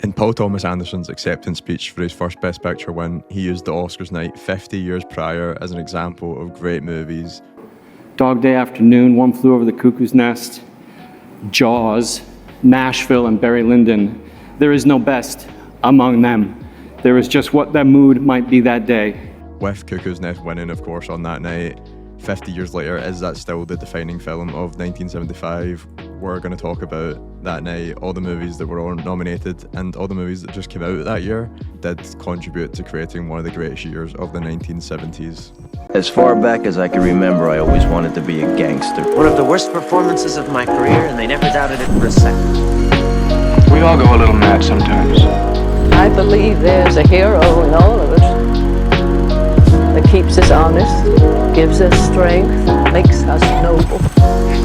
In Paul Thomas Anderson's acceptance speech for his first Best Picture win, he used the Oscars night 50 years prior as an example of great movies. Dog Day Afternoon, One Flew Over the Cuckoo's Nest, Jaws, Nashville, and Barry Lyndon. There is no best among them. There is just what that mood might be that day. With Cuckoo's Nest winning, of course, on that night, 50 years later, is that still the defining film of 1975? We're going to talk about that night, all the movies that were all nominated and all the movies that just came out that year did contribute to creating one of the greatest years of the 1970s. As far back as I can remember, I always wanted to be a gangster. One of the worst performances of my career, and they never doubted it for a second. We all go a little mad sometimes. I believe there's a hero in all of us that keeps us honest, gives us strength, makes us noble.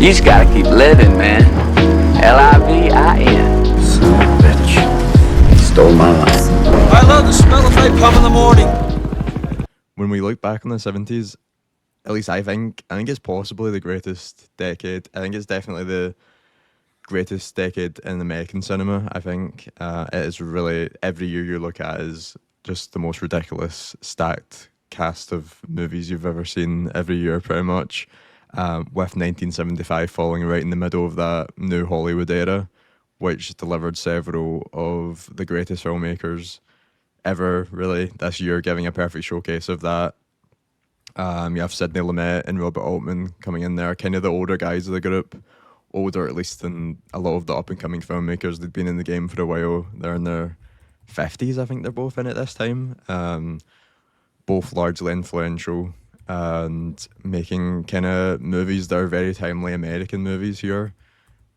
You just gotta keep living, man. Livin. Son of a bitch. Stole my life. I love the smell of napalm in the morning. When we look back on the 70s, at least I think it's possibly the greatest decade. I think it's definitely the greatest decade in American cinema. I think it is really, every year you look at is just the most ridiculous stacked cast of movies you've ever seen every year, pretty much. With 1975 falling right in the middle of that new Hollywood era, which delivered several of the greatest filmmakers ever, really, this year, giving a perfect showcase of that. You have Sidney Lumet and Robert Altman coming in there, kind of the older guys of the group, older at least than a lot of the up-and-coming filmmakers. They'd been in the game for a while. They're in their 50s, I think they're both in it this time. Both largely influential and making kind of movies that are very timely American movies here.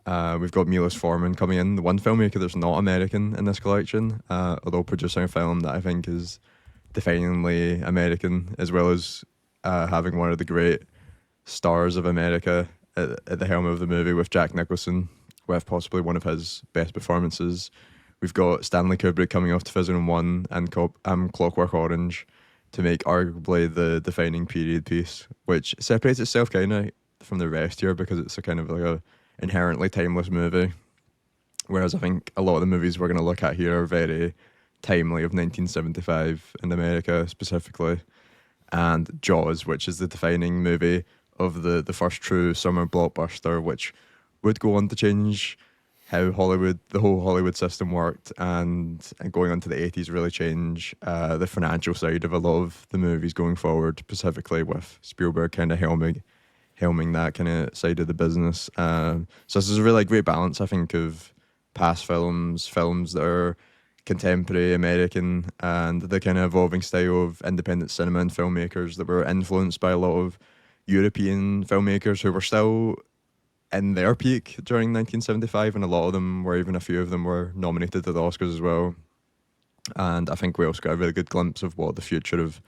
We've got Milos Forman coming in, the one filmmaker that's not American in this collection, although producing a film that I think is definingly American, as well as having one of the great stars of America at the helm of the movie with Jack Nicholson, with possibly one of his best performances. We've got Stanley Kubrick coming off 2001 and Clockwork Orange to make arguably the defining period piece, which separates itself kind of from the rest here because it's a kind of like a inherently timeless movie. Whereas I think a lot of the movies we're going to look at here are very timely, of 1975 in America specifically. And Jaws, which is the defining movie of the first true summer blockbuster, which would go on to change how the whole Hollywood system worked, and going on to the 80s really change the financial side of a lot of the movies going forward, specifically with Spielberg kind of helming that kind of side of the business. So this is a really great balance, I think, of past films that are contemporary American, and the kind of evolving style of independent cinema and filmmakers that were influenced by a lot of European filmmakers who were still in their peak during 1975, and a few of them were nominated to the Oscars as well. And I think we also got a really good glimpse of what the future of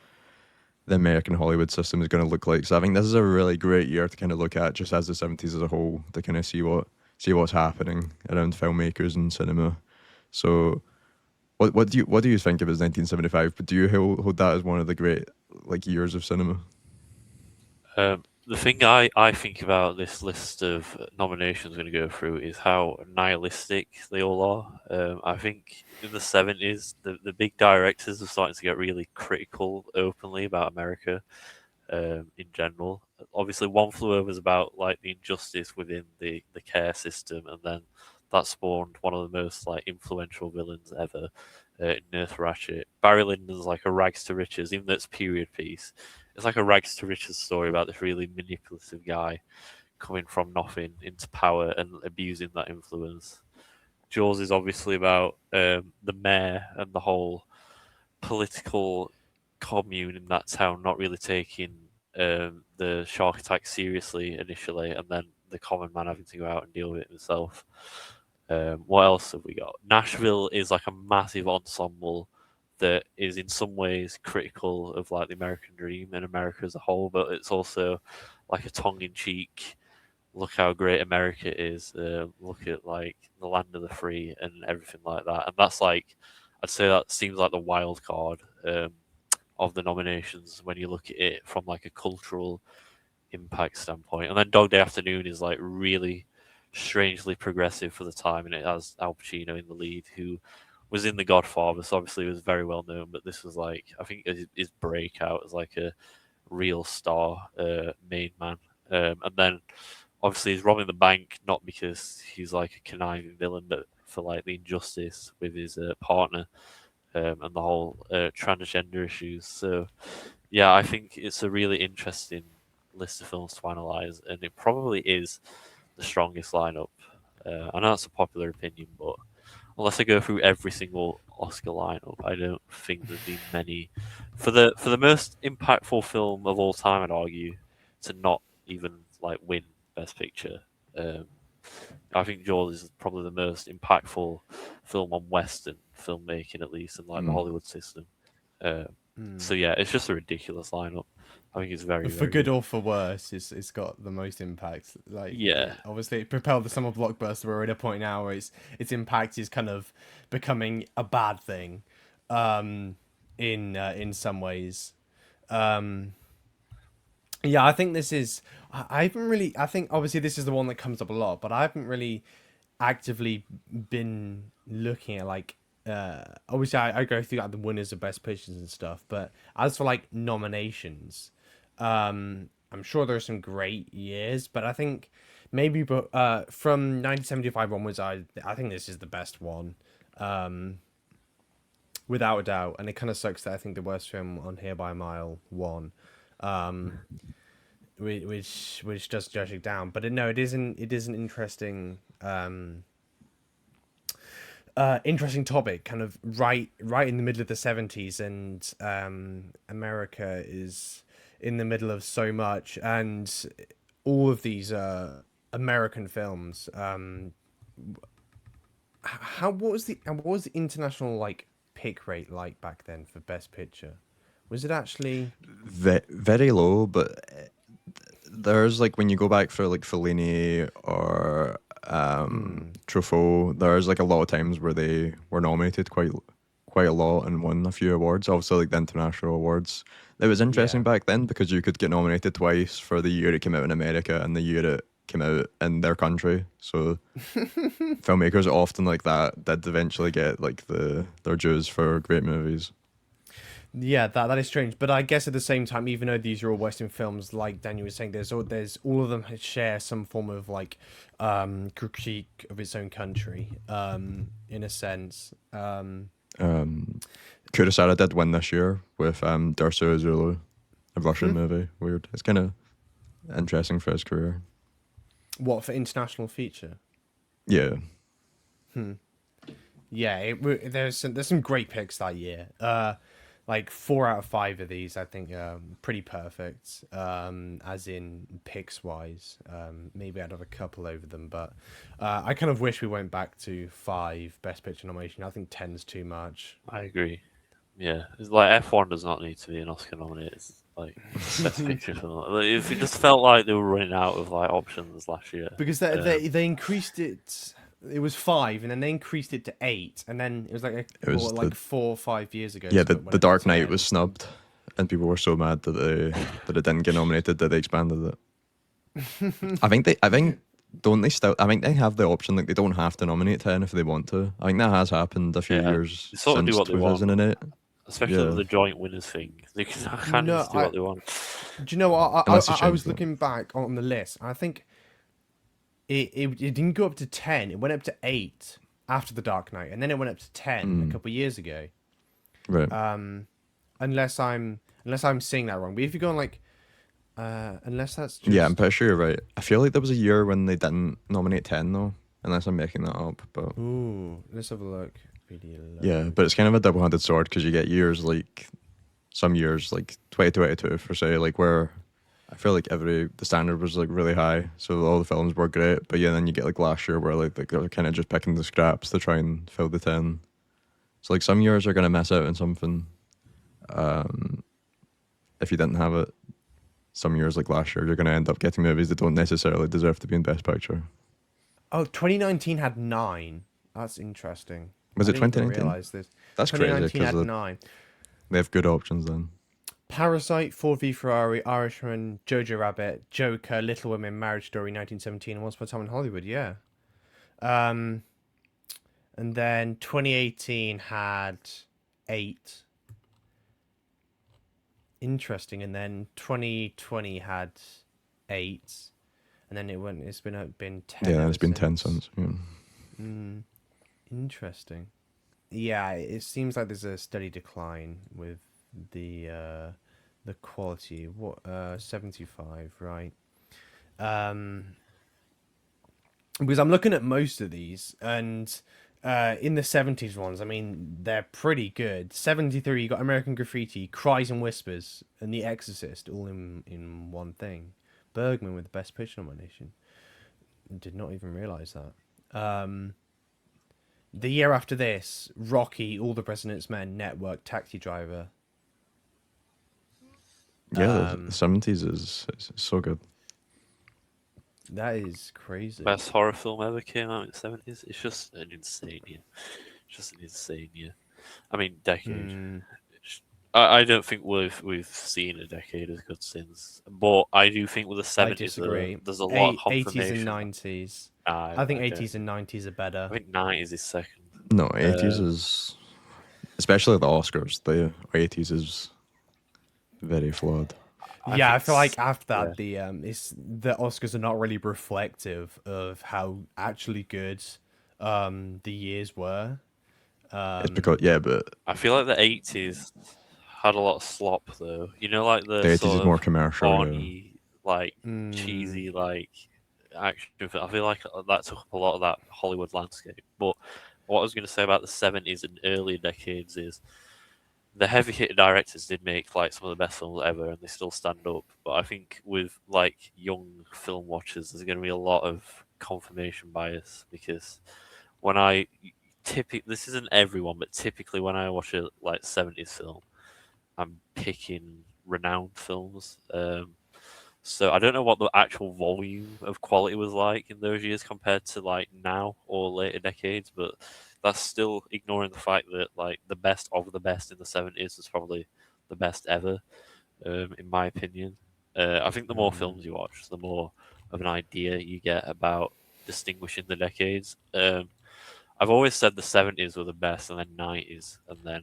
the American Hollywood system is going to look like. So I think this is a really great year to kind of look at, just as the 70s as a whole, to kind of see what's happening around filmmakers and cinema. So what do you think of as 1975? But do you hold that as one of the great years of cinema? The thing I think about this list of nominations we're going to go through is how nihilistic they all are. I think in the 70s, the big directors are starting to get really critical openly about America in general. Obviously, One Flew Over is about the injustice within the care system, and then that spawned one of the most influential villains ever in Nurse Ratched. Barry Lyndon's like a rags to riches, even though it's a period piece. It's like a rags to riches story about this really manipulative guy coming from nothing into power and abusing that influence. Jaws is obviously about the mayor and the whole political commune in that town not really taking the shark attack seriously initially, and then the common man having to go out and deal with it himself. What else have we got? Nashville is like a massive ensemble that is in some ways critical of the American dream and America as a whole, but it's also like a tongue-in-cheek, look how great America is, look at the land of the free and everything like that. And that's I'd say that seems like the wild card of the nominations when you look at it from a cultural impact standpoint. And then Dog Day Afternoon is really strangely progressive for the time, and it has Al Pacino in the lead, who was in The Godfather, so obviously he was very well known. But this was like, I think, his breakout as like a real star main man. And then obviously he's robbing the bank not because he's like a conniving villain, but for like the injustice with his partner and the whole transgender issues. So yeah, I think it's a really interesting list of films to analyze, and it probably is the strongest lineup. I know that's a popular opinion, but unless I go through every single Oscar lineup, I don't think there's been many for the most impactful film of all time. I'd argue to not even like win Best Picture. Um, I think Jaws is probably the most impactful film on Western filmmaking, at least in like the Hollywood system. Um, so yeah, it's just a ridiculous lineup. I think it's very, For very good good. or for worse, it's got the most impact. Like, Yeah, obviously, it propelled the summer blockbuster. We're at a point now where its impact is kind of becoming a bad thing, in some ways. Yeah, I think this is. I haven't really. I think obviously this is the one that comes up a lot, but I haven't really actively been looking at like. Obviously, I go through like the winners of best pictures and stuff, but as for like nominations, I'm sure there are some great years, but I think maybe from 1975 onwards, I think this is the best one, without a doubt. And it kind of sucks that I think the worst film on here by a mile won. Um, which does judge it down. But no, it isn't. It is an interesting, interesting topic. Kind of right in the middle of the 70s, and America is in the middle of so much, and all of these American films. What was the international like pick rate like back then for Best Picture? Was it actually? Very low, but there's like when you go back for like Fellini or Truffaut, there's like a lot of times where they were nominated quite a lot and won a few awards. Also, like the international awards. It was interesting Yeah. back then because you could get nominated twice for the year it came out in America and the year it came out in their country. So filmmakers often like that did eventually get like their dues for great movies. Yeah, that is strange. But I guess at the same time, even though these are all Western films, like Daniel was saying, there's all of them share some form of like critique of its own country, in a sense. Kurosawa did win this year with Dersu Zulu, a Russian movie. Weird. It's kind of interesting for his career. What for international feature? Yeah. Yeah, there's some great picks that year. Like 4 out of 5 of these, I think, pretty perfect. As in picks wise, maybe I'd have a couple over them, but I kind of wish we went back to 5 Best Picture nomination. I think 10's too much. I agree. Yeah, it's like F1 does not need to be an Oscar nominated. It's like best picture film. Like, if it just felt like they were running out of like options last year. Because they increased it. It was 5, and then they increased it to 8, and then it was like like 4 or 5 years ago. Yeah, so the it went the up to Dark Knight 10. was snubbed, and people were so mad that it didn't get nominated that they expanded it. I think don't they still? I think they have the option like they don't have to nominate 10 if they want to. I think that has happened a few Yeah, years they sort of do since what they want. 2008. Especially Yeah. with the joint winners thing. They can kind of just do what they want. Do you know what? Unless they I was change it. looking back on the list, and I think it didn't go up to 10. It went up to 8 after the Dark Knight, and then it went up to 10 a couple of years ago. Right. Unless I'm seeing that wrong. But if you go on like, unless that's just... Yeah, I'm pretty sure you're right. I feel like there was a year when they didn't nominate 10 though, unless I'm making that up. But Ooh, let's have a look. Video yeah, but it's kind of a double-handed sword because you get years like some years like 2022 for say like where I feel like the standard was like really high, so all the films were great. But yeah, then you get like last year where like they're kind of just picking the scraps to try and fill the 10. So like some years are gonna miss out on something. If you didn't have it, some years like last year, you're gonna end up getting movies that don't necessarily deserve to be in Best Picture. Oh, 2019 had 9. That's interesting. Was I it didn't even 2019? realize this. That's crazy 2019 had because 9. they have good options then. Parasite, Ford v Ferrari, Irishman, Jojo Rabbit, Joker, Little Women, Marriage Story, 1917, and Once Upon a Time in Hollywood. Yeah. And then 2018 had 8. Interesting. And then 2020 had 8. And then it's been 10 Yeah, ever it's been 10 since. since. Yeah. Interesting. Yeah, it seems like there's a steady decline with the quality. 75, right? Because I'm looking at most of these, and in the 70s ones, I mean, they're pretty good. 73, you got American Graffiti, Cries and Whispers, and The Exorcist, all in one thing. Bergman with the Best Picture nomination. Did not even realize that. The year after this, Rocky, All the President's Men, Network, Taxi Driver. Yeah, the 70s is so good. That is crazy. Best horror film ever came out in the 70s. It's just an insane year. It's just an insane year. I mean, decade. I don't think we've seen a decade as good since, but I do think with the I 70s disagree. there's a lot of 80s confirmation. and 90s. I I think don't. 80s and 90s are better. I think 90s is second. No, 80s is, especially the Oscars, the 80s is very flawed. Yeah, I feel like s- after yeah. that, the Oscars are not really reflective of how actually good the years were. It's because, yeah, but I feel like the 80s had a lot of slop though. You know, like the the 80s is sort more of commercial, yeah. corny, like cheesy, like action film. I feel like that took up a lot of that Hollywood landscape. But what I was going to say about the 70s and earlier decades is the heavy hitter directors did make like some of the best films ever, and they still stand up. But I think with like young film watchers, there's going to be a lot of confirmation bias because when I typically, this isn't everyone, but typically when I watch a like 70s film, I'm picking renowned films. So I don't know what the actual volume of quality was like in those years compared to like now or later decades, but that's still ignoring the fact that like the best of the best in the 70s is probably the best ever, in my opinion. I think the more films you watch, the more of an idea you get about distinguishing the decades. I've always said the 70s were the best, and then 90s, and then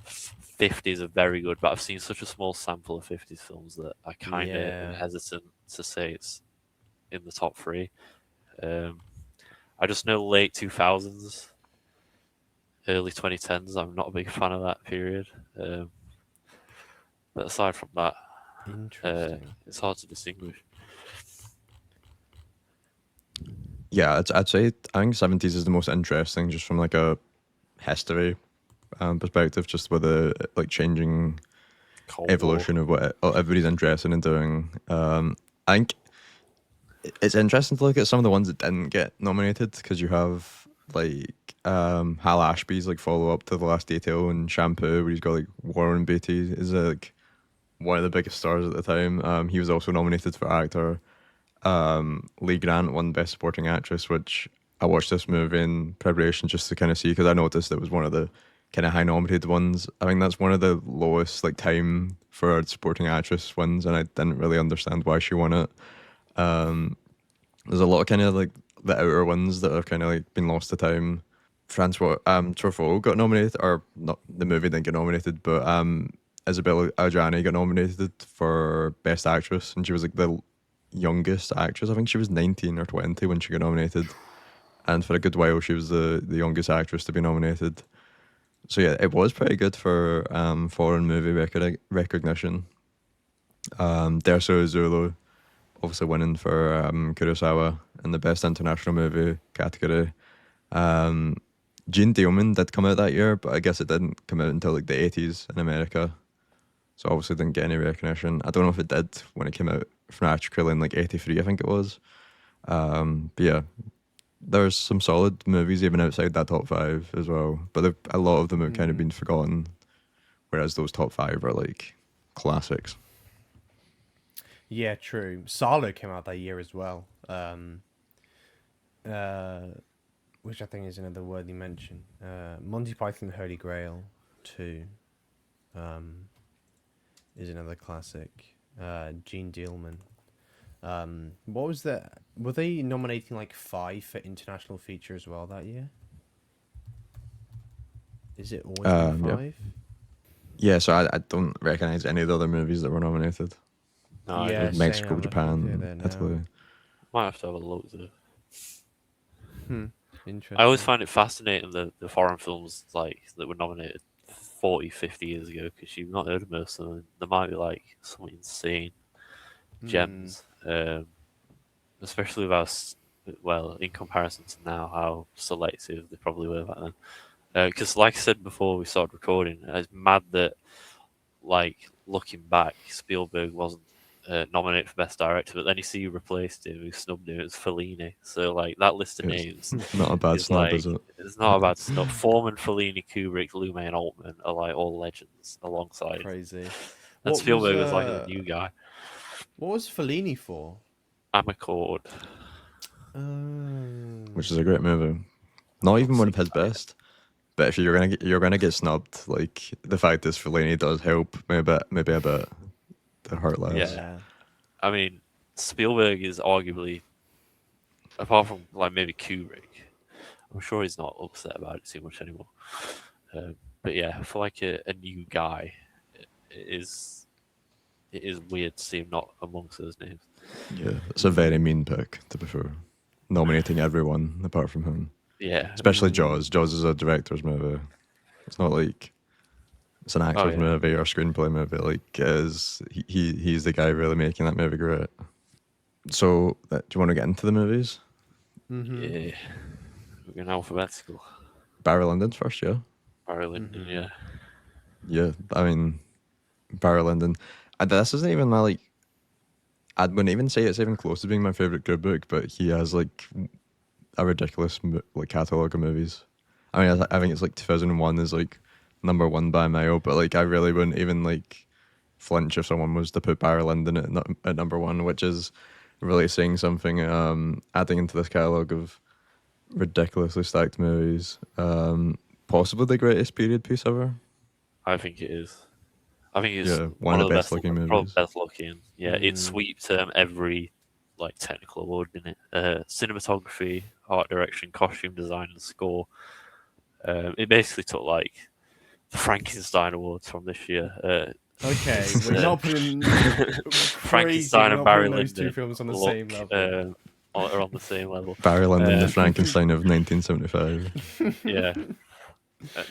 50s are very good, but I've seen such a small sample of 50s films that I kind of am Yeah. hesitant to say it's in the top 3. I just know late 2000s, early 2010s, I'm not a big fan of that period. But aside from that, Interesting. it's hard to distinguish. Yeah, I'd say I think 70s is the most interesting just from like a history perspective, just with the like changing Cold evolution War. of what everybody's interested in doing. I think it's interesting to look at some of the ones that didn't get nominated because you have like Hal Ashby's like follow up to The Last Detail and Shampoo, where he's got like Warren Beatty is like one of the biggest stars at the time. He was also nominated for actor. Lee Grant won Best Supporting Actress, which I watched this movie in preparation just to kind of see because I noticed it was one of the kind of high nominated ones. I think that's one of the lowest like time for a supporting actress wins, and I didn't really understand why she won it. There's a lot of kind of like the outer ones that have kind of like been lost to time. Francois Truffaut got nominated, or not the movie didn't get nominated, but Isabella Adjani got nominated for Best Actress, and she was like the youngest actress. I think she was 19 or 20 when she got nominated, and for a good while she was the youngest actress to be nominated. So yeah, it was pretty good for foreign movie recognition. Derso Zulu obviously winning for Kurosawa in the Best International Movie category. Gene Dealman did come out that year, but I guess it didn't come out until like the 80s in America. So obviously didn't get any recognition. I don't know if it did when it came out theatrically in like 83, I think it was. But yeah, there's some solid movies even outside that top 5 as well. But a lot of them have kind of been forgotten, whereas those top 5 are like classics. Yeah, true. Salo came out that year as well. Which I think is another worthy mention. Monty Python: The Holy Grail 2 is another classic. Gene Dealman. What was that? Were they nominating like 5 for international feature as well that year? Is it always been Yeah. five? Yeah, so I don't recognize any of the other movies that were nominated. No, I Yeah, don't. Mexico, same. I'm looking through Japan, there now. Italy. Might have to have a look though. Interesting. I always find it fascinating the foreign films like that were nominated 40, 50 years ago because you've not heard of most of them. There might be like some insane gems, especially with well, in comparison to now, how selective they probably were back then. Because, like I said before we started recording, it's mad that, like, looking back, Spielberg wasn't nominated for Best Director, but then you see who replaced him, who snubbed him, it was Fellini. So, like, that list of names Not a bad is snub, like, is it? it's not a bad snub. Foreman, Fellini, Kubrick, Lumet, and Altman are, like, all legends alongside. Crazy. And Spielberg was like the new guy. What was Fellini for? Amarcord. Which is a great movie. Not even one of his best. But if you're gonna get snubbed, like the fact is Fellini does help maybe a bit to hurt less. Yeah. I mean, Spielberg is arguably, apart from like maybe Kubrick, I'm sure he's not upset about it too much anymore. But yeah, for like a new guy, it is weird to see him not amongst those names. Yeah, it's a very mean pick, to be fair. Nominating everyone apart from him. Yeah. Especially Jaws. Jaws is a director's movie. It's not like it's an actor's movie or a screenplay movie. Like he's the guy really making that movie great. So, do you want to get into the movies? Yeah. We're going alphabetical. Barry Lyndon's first, yeah. Barry Lyndon, yeah. Yeah, I mean, Barry Lyndon. This isn't even my like. I wouldn't even say it's even close to being my favorite Kubrick, but he has like a ridiculous like catalog of movies. I mean, I think it's like 2001 is like #1 by a mile, but like I really wouldn't even like flinch if someone was to put Barry Lyndon at #1, which is really saying something. Adding into this catalog of ridiculously stacked movies, possibly the greatest period piece ever. I think it is. I think it's one of the best looking movies. Probably best looking. Yeah, it sweeps every like technical award, didn't it? Cinematography, art direction, costume design, and score. It basically took like the Frankenstein awards from this year. Okay, we're not putting Frankenstein and Barry Lyndon. Those two films on the same level. Are on the same level. Barry Lyndon, the Frankenstein of 1975. Yeah.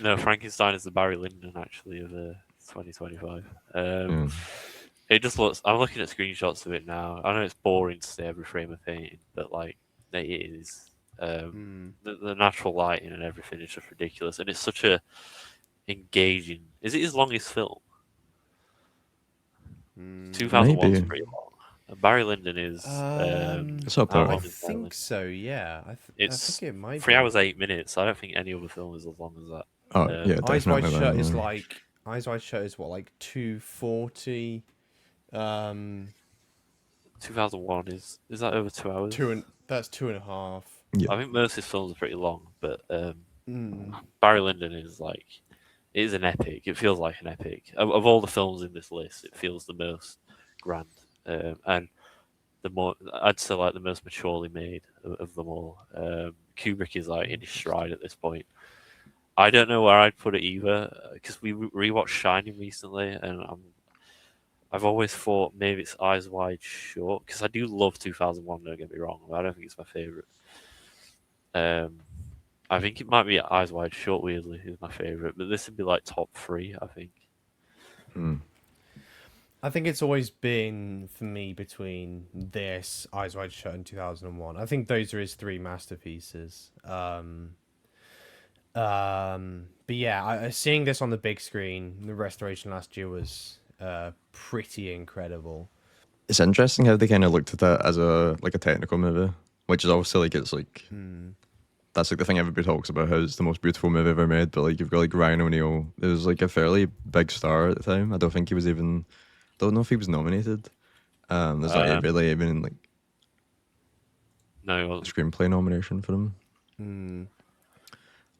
No, Frankenstein is the Barry Lyndon actually of 2025. It just looks. I'm looking at screenshots of it now. I know it's boring to say every frame of painting, but like it is. The natural lighting and everything is just ridiculous, and it's such a engaging. Is it his longest film? 2001 is pretty long. And Barry Lyndon is. It's up there. I think so. Yeah, I think it might. 3 hours 8 minutes. I don't think any other film is as long as that. Oh yeah, definitely. Eyes Wide Shut is yeah. like Eyes Wide Shut is what, like 240. 2001 is that over 2 hours? That's 2.5. Yeah. I think most of his films are pretty long, but Barry Lyndon is like, it is an epic. It feels like an epic. Of all the films in this list, it feels the most grand, and the more, I'd say, like the most maturely made of them all. Kubrick is like in his stride at this point. I don't know where I'd put it either, because we rewatched Shining recently, and I've always thought maybe it's Eyes Wide Shut, because I do love 2001, don't get me wrong, but I don't think it's my favourite. I think it might be Eyes Wide Shut, weirdly, is my favourite, but this would be like top 3, I think. I think it's always been, for me, between this, Eyes Wide Shut, and 2001. I think those are his 3 masterpieces. But yeah, seeing this on the big screen, the restoration last year was pretty incredible. It's interesting how they kind of looked at that as a technical movie, which is obviously like it's like that's like the thing everybody talks about, how it's the most beautiful movie ever made. But like you've got like Ryan O'Neal, it was like a fairly big star at the time. I don't think he was even, don't know if he was nominated. There's not really even like no, a screenplay nomination for him.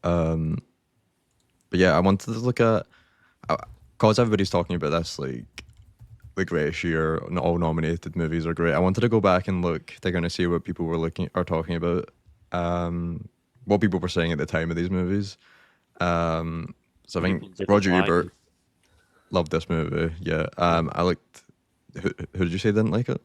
But yeah, I wanted to look at, cause everybody's talking about this like the greatest year, and all nominated movies are great. I wanted to go back and look to kind of see what people were talking about, what people were saying at the time of these movies. So So I People think didn't Roger like Ebert it. loved this movie. Yeah. I liked. Who did you say didn't like it?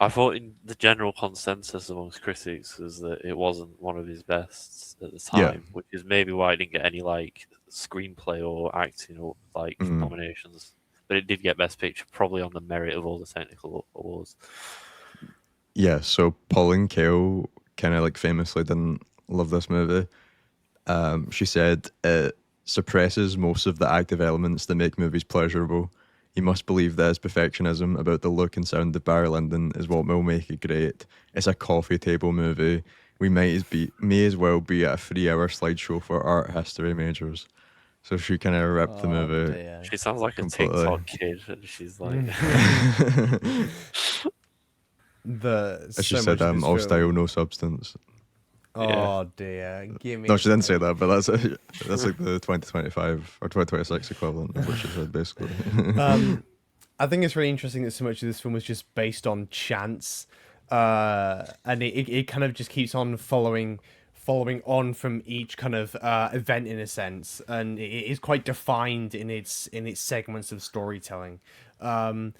I thought in the general consensus amongst critics was that it wasn't one of his best at the Yeah. time, which is maybe why it didn't get any like screenplay or acting or like Mhm. nominations. But it did get Best Picture, probably on the merit of all the technical awards. Yeah. So Pauline Kael kind of like famously didn't love this movie. She said it suppresses most of the active elements that make movies pleasurable. You must believe that his perfectionism about the look and sound of Barry Lyndon is what will make it great. It's a coffee table movie. We may as well be at a 3 hour slideshow for art history majors. So she kind of ripped the Oh movie dear. She sounds like a completely. TikTok kid, and she's like, As she So said, much of this all style, film. no substance. yeah. Oh dear, give me No, a she didn't say break. that, but that's like the 2025 or 2026 equivalent of what she said, basically. I think it's really interesting that so much of this film was just based on chance, and it kind of just keeps on following on from each kind of event in a sense, and it is quite defined in its segments of storytelling. But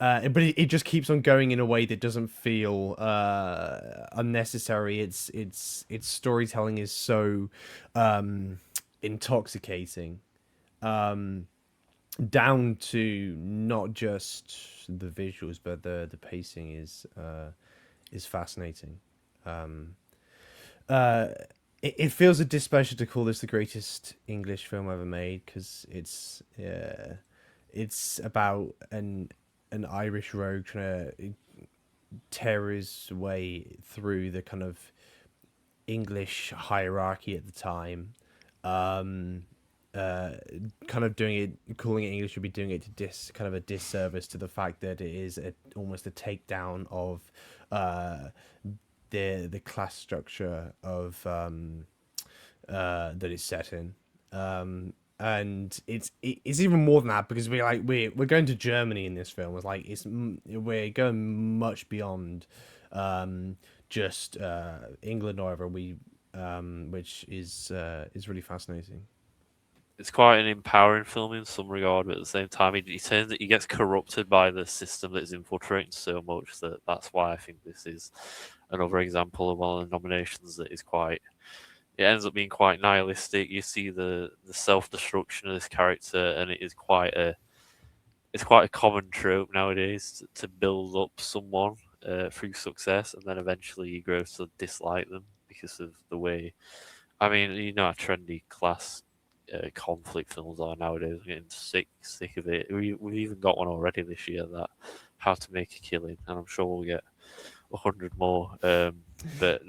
it just keeps on going in a way that doesn't feel unnecessary. Its storytelling is so intoxicating. Down to not just the visuals, but the pacing is fascinating. Uh, it feels a displeasure to call this the greatest English film ever made because it's about an Irish rogue trying to tear his way through the kind of English hierarchy at the time. Um, kind of calling it English would be doing it to kind of a disservice to the fact that it is almost a takedown of the class structure of that it's set in. And it's even more than that because we're going to Germany in this film. It's like we're going much beyond just England or whatever which is really fascinating. It's quite an empowering film in some regard, but at the same time, he gets corrupted by the system that is infiltrating so much that's why I think this is another example of one of the nominations that is quite. It ends up being quite nihilistic. You see the self destruction of this character, and it's quite a common trope nowadays to build up someone through success, and then eventually you grow to dislike them because of the way. I mean, you know how trendy class conflict films are nowadays. I'm getting sick of it. We've even got one already this year, that How to Make a Killing, and I'm sure we'll get 100 more. But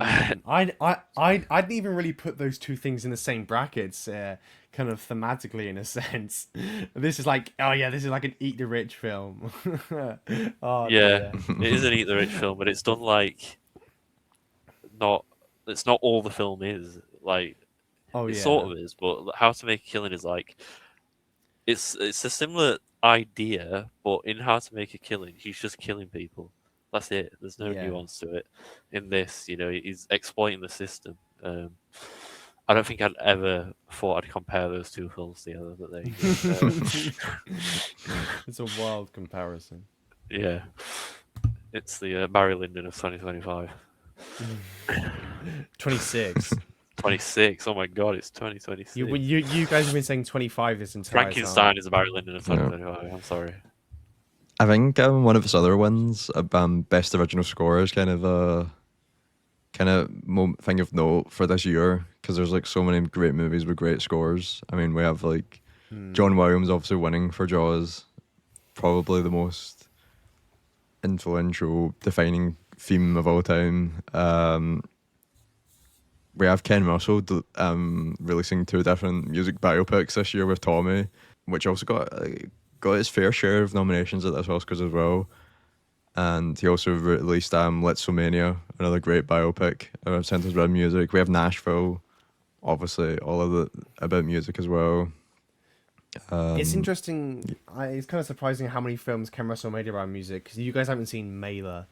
I'd even really put those two things in the same brackets, kind of thematically in a sense. This is like, oh yeah, this is like an Eat the Rich film. Oh yeah, dear. it is an Eat the Rich film, but it's done like not. It's not all the film is like. Oh It yeah. sort of is, but How to Make a Killing is like it's a similar idea, but in How to Make a Killing, he's just killing people. That's it. There's no Yeah. nuance to it. In this, he's exploiting the system. I don't think I'd ever thought I'd compare those two films together, but there you go. It's a wild comparison. Yeah, it's the Barry Lyndon of 2025. 26. 26. Oh my god, it's 2026. You guys have been saying 25 this entire Frankenstein time. is a Barry Lyndon of Yeah. 2025. I'm sorry. I think one of his other wins, best original score, is kind of a thing of note for this year because there's like so many great movies with great scores. I mean, we have like John Williams obviously winning for Jaws, probably the most influential, defining theme of all time. We have Ken Russell releasing two different music biopics this year with Tommy, which also got his fair share of nominations at this Oscars as well. And he also released Litsomania, another great biopic centered around music. We have Nashville, obviously, all of it about music as well. It's interesting. It's kind of surprising how many films Ken Russell made around music because you guys haven't seen Mailer,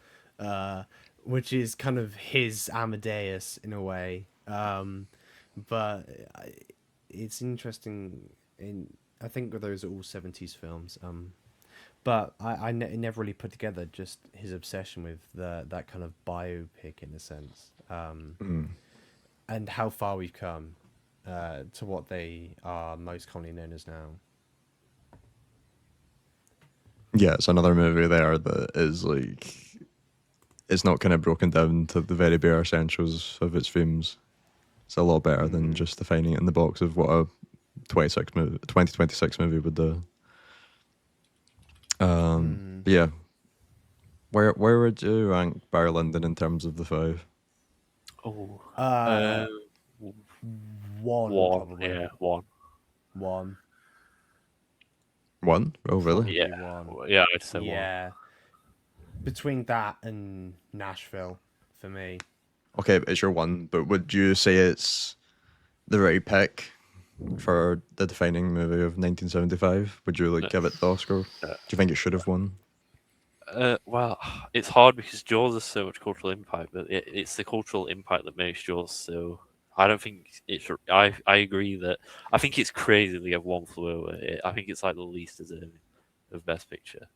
which is kind of his Amadeus in a way. But it's interesting. I think those are all 70s films. But I never really put together just his obsession with that kind of biopic in a sense, and how far we've come to what they are most commonly known as now. Yeah, it's another movie there that is like it's not kind of broken down to the very bare essentials of its themes. It's a lot better than just defining it in the box of what a 2026 movie would do. But yeah, where would you rank Barry Lyndon in terms of the five? Oh, Uh, one one. probably. Yeah, one. One. One? Oh, really? Yeah, One. yeah, I'd say one. Yeah. Between that and Nashville, for me. Okay, it's your one, but would you say it's the right pick for the defining movie of 1975? Would you like give it the Oscar? Do you think it should have won? Well, it's hard because Jaws has so much cultural impact, but it's the cultural impact that makes Jaws so. I don't think it's. I agree that I think it's crazy they have One Flew Over. I think it's like the least deserving of Best Picture.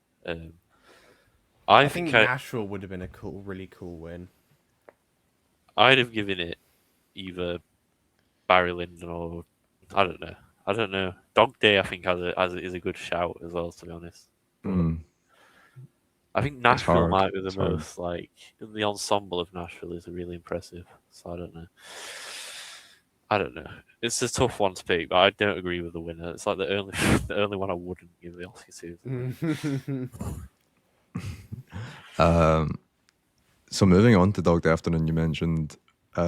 I think Nashville would have been a really cool win. I'd have given it either Barry Lyndon or I don't know. Dog Day I think is a good shout as well. To be honest. I think Nashville hard. might be the It's hard. most like the ensemble of Nashville is really impressive. So I don't know. It's a tough one to pick, but I don't agree with the winner. It's like the only one I wouldn't give the Oscar to. So moving on to Dog Day Afternoon, you mentioned This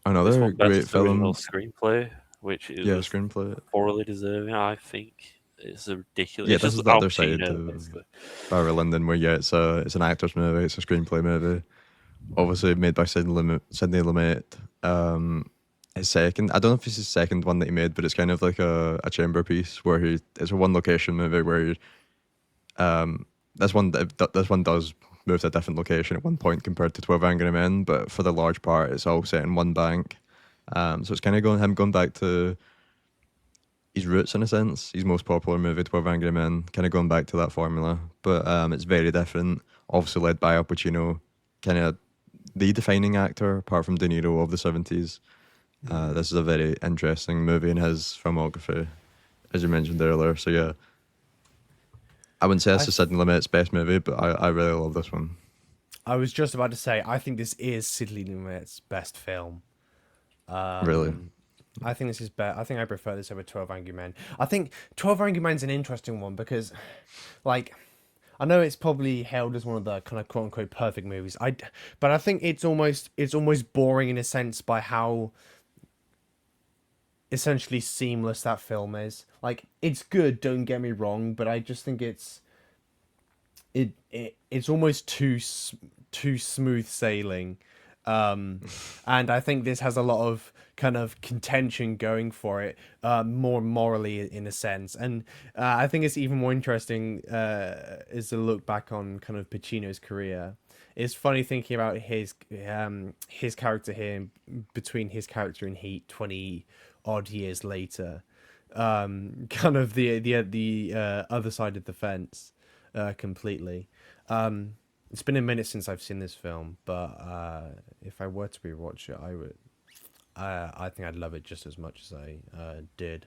another one great best original film. screenplay, which is Screenplay. thoroughly deserving. I think it's a ridiculous. Yeah, It's this just is the Al other side Pacino, of basically. Barry Lyndon, where it's an actor's movie, it's a screenplay movie, obviously made by Sidney Lumet. His second, I don't know if it's his second one that he made, but it's kind of like a chamber piece where it's a one location movie where this one does move to a different location at one point compared to 12 Angry Men, but for the large part it's all set in one bank. So it's kind of going back to his roots in a sense. His most popular movie, 12 Angry Men, kind of going back to that formula, but it's very different. Obviously led by Al Pacino, kind of the defining actor apart from De Niro of the 70s. This is a very interesting movie in his filmography, as you mentioned earlier. So yeah, I wouldn't say this is Sidney Lumet's best movie, but I really love this one. I was just about to say, I think this is Sidney Lumet's best film. Really? I think this is better. I think I prefer this over 12 Angry Men. I think 12 Angry Men's an interesting one because, like, I know it's probably hailed as one of the kind of quote unquote perfect movies. But I think it's almost boring in a sense by how essentially seamless that film is. Like, it's good, don't get me wrong, but I just think it's almost too smooth sailing. And I think this has a lot of kind of contention going for it, more morally in a sense. And I think it's even more interesting is to look back on kind of Pacino's career. It's funny thinking about his character here between his character in Heat 20 odd years later, kind of the other side of the fence, completely. It's been a minute since I've seen this film, but if I were to rewatch it, I would. I think I'd love it just as much as I did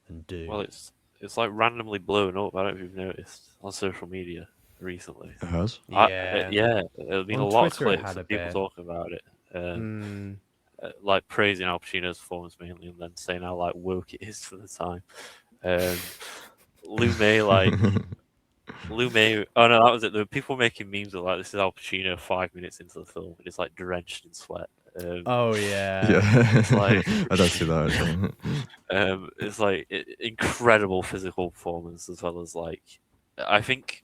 and do. Well, it's like randomly blown up. I don't know if you've noticed on social media recently. It has? Yeah. There's been On a lot Twitter, it of clips had a of people bit. talking about it. Like praising Al Pacino's performance mainly, and then saying how like woke it is for the time. Lumet. Oh no, that was it. There were people making memes of like this is Al Pacino 5 minutes into the film, and it's like drenched in sweat. Oh yeah. Yeah. It's like I don't see that actually. it's like incredible physical performance as well as like I think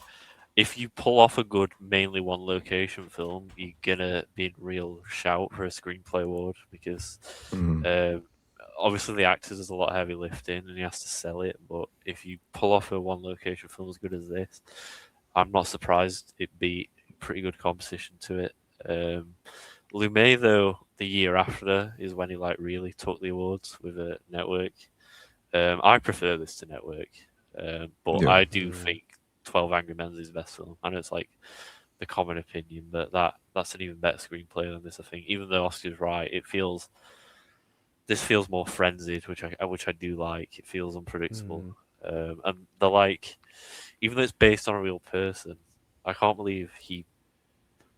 if you pull off a good mainly one location film, you're gonna be in real shout for a screenplay award because obviously the actors is a lot of heavy lifting and he has to sell it. But if you pull off a one location film as good as this, I'm not surprised it beat pretty good competition to it. Lumet though, the year after is when he like really took the awards with a Network. I prefer this to Network, but Yeah. I do think 12 Angry Men is his best film. I know it's like the common opinion, but that's an even better screenplay than this. I think, even though Oscar's right, this feels more frenzied, which I do like. It feels unpredictable, and even though it's based on a real person, I can't believe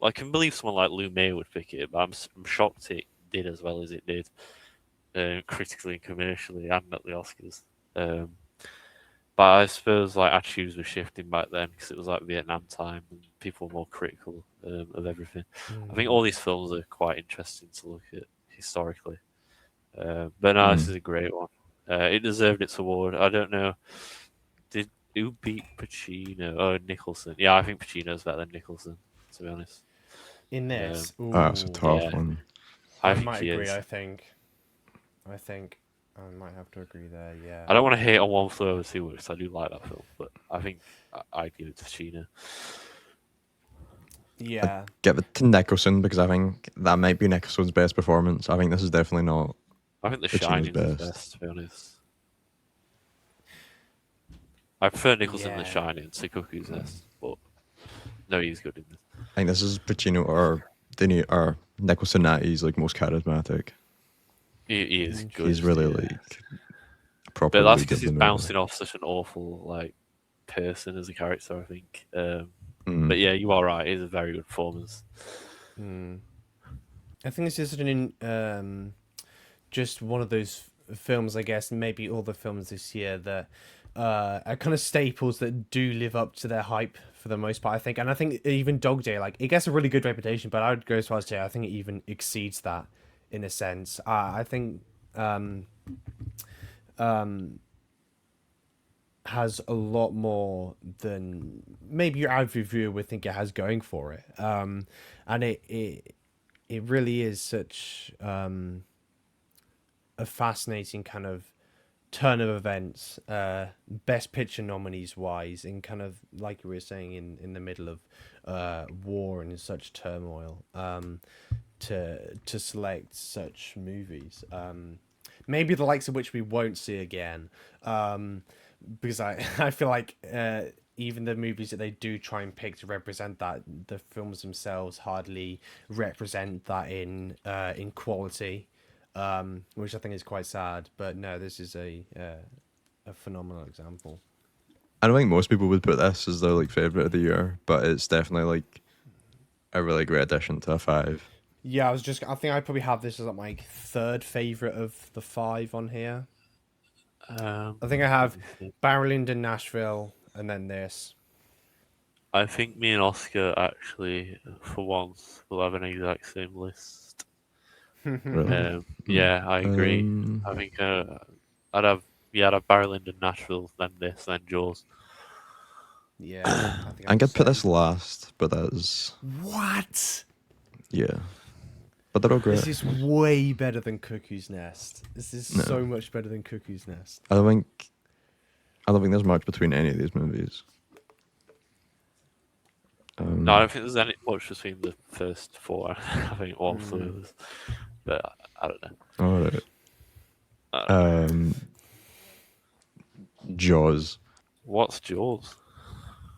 I can believe someone like Lou May would pick it, but I'm shocked it did as well as it did, critically and commercially, and at the Oscars. But I suppose like attitudes were shifting back then because it was like Vietnam time and people were more critical of everything. I think all these films are quite interesting to look at historically. But no, this is a great one. It deserved its award. I don't know. Who beat Pacino? Oh, Nicholson. Yeah, I think Pacino's better than Nicholson, to be honest. In this, That's a ooh, tough yeah. one. I think might he agree. is. I think I might have to agree there. Yeah. I don't want to hate on One Flew Over the Cuckoo's because I do like that film, but I think I'd give it to Pacino. Yeah. Give it to Nicholson because I think that might be Nicholson's best performance. I think this is definitely not. I think The Pacino's Shining is best. best, to be honest. I prefer Nicholson in The Yeah. Shining to Cuckoo's Nest, but no, he's good in this. I think this is Pacino or Nicholson at his like most charismatic. He is good. He's really yeah. like proper. But that's lead because of he's the movie. bouncing off such an awful like person as a character, I think. Mm. But yeah, you are right. It's a very good performance. I think this is just one of those films, I guess, maybe all the films this year that are kind of staples that do live up to their hype for the most part, I think. And I think even Dog Day, like, it gets a really good reputation, but I would go as far as to say I think it even exceeds that in a sense. I think has a lot more than maybe your average viewer would think it has going for it. And it really is such a fascinating kind of turn of events, best picture nominees wise, in kind of like you were saying in the middle of war and in such turmoil, to select such movies, maybe the likes of which we won't see again, because I feel like even the movies that they do try and pick to represent that, the films themselves hardly represent that in quality, which I think is quite sad. But no, this is a phenomenal example. I don't think most people would put this as their like favorite of the year, but it's definitely like a really great addition to a 5. Yeah, I think I probably have this as like my third favorite of the 5 on here. I think I have Barrowland in Nashville, and then this. I think me and Oscar actually, for once, will have an exact same list. Really? Yeah, I agree. I think I'd have Barrowland and Nashville, then this, then Jaws. Yeah, I think I'm gonna put this last, but that's What? yeah. But they're all great. This is way better than Cuckoo's Nest. This is No. so much better than Cuckoo's Nest. I don't think there's much between any of these movies. No, I don't think there's any much between the first 4. I think One Flew Over, but I don't know. All right. Jaws. What's Jaws?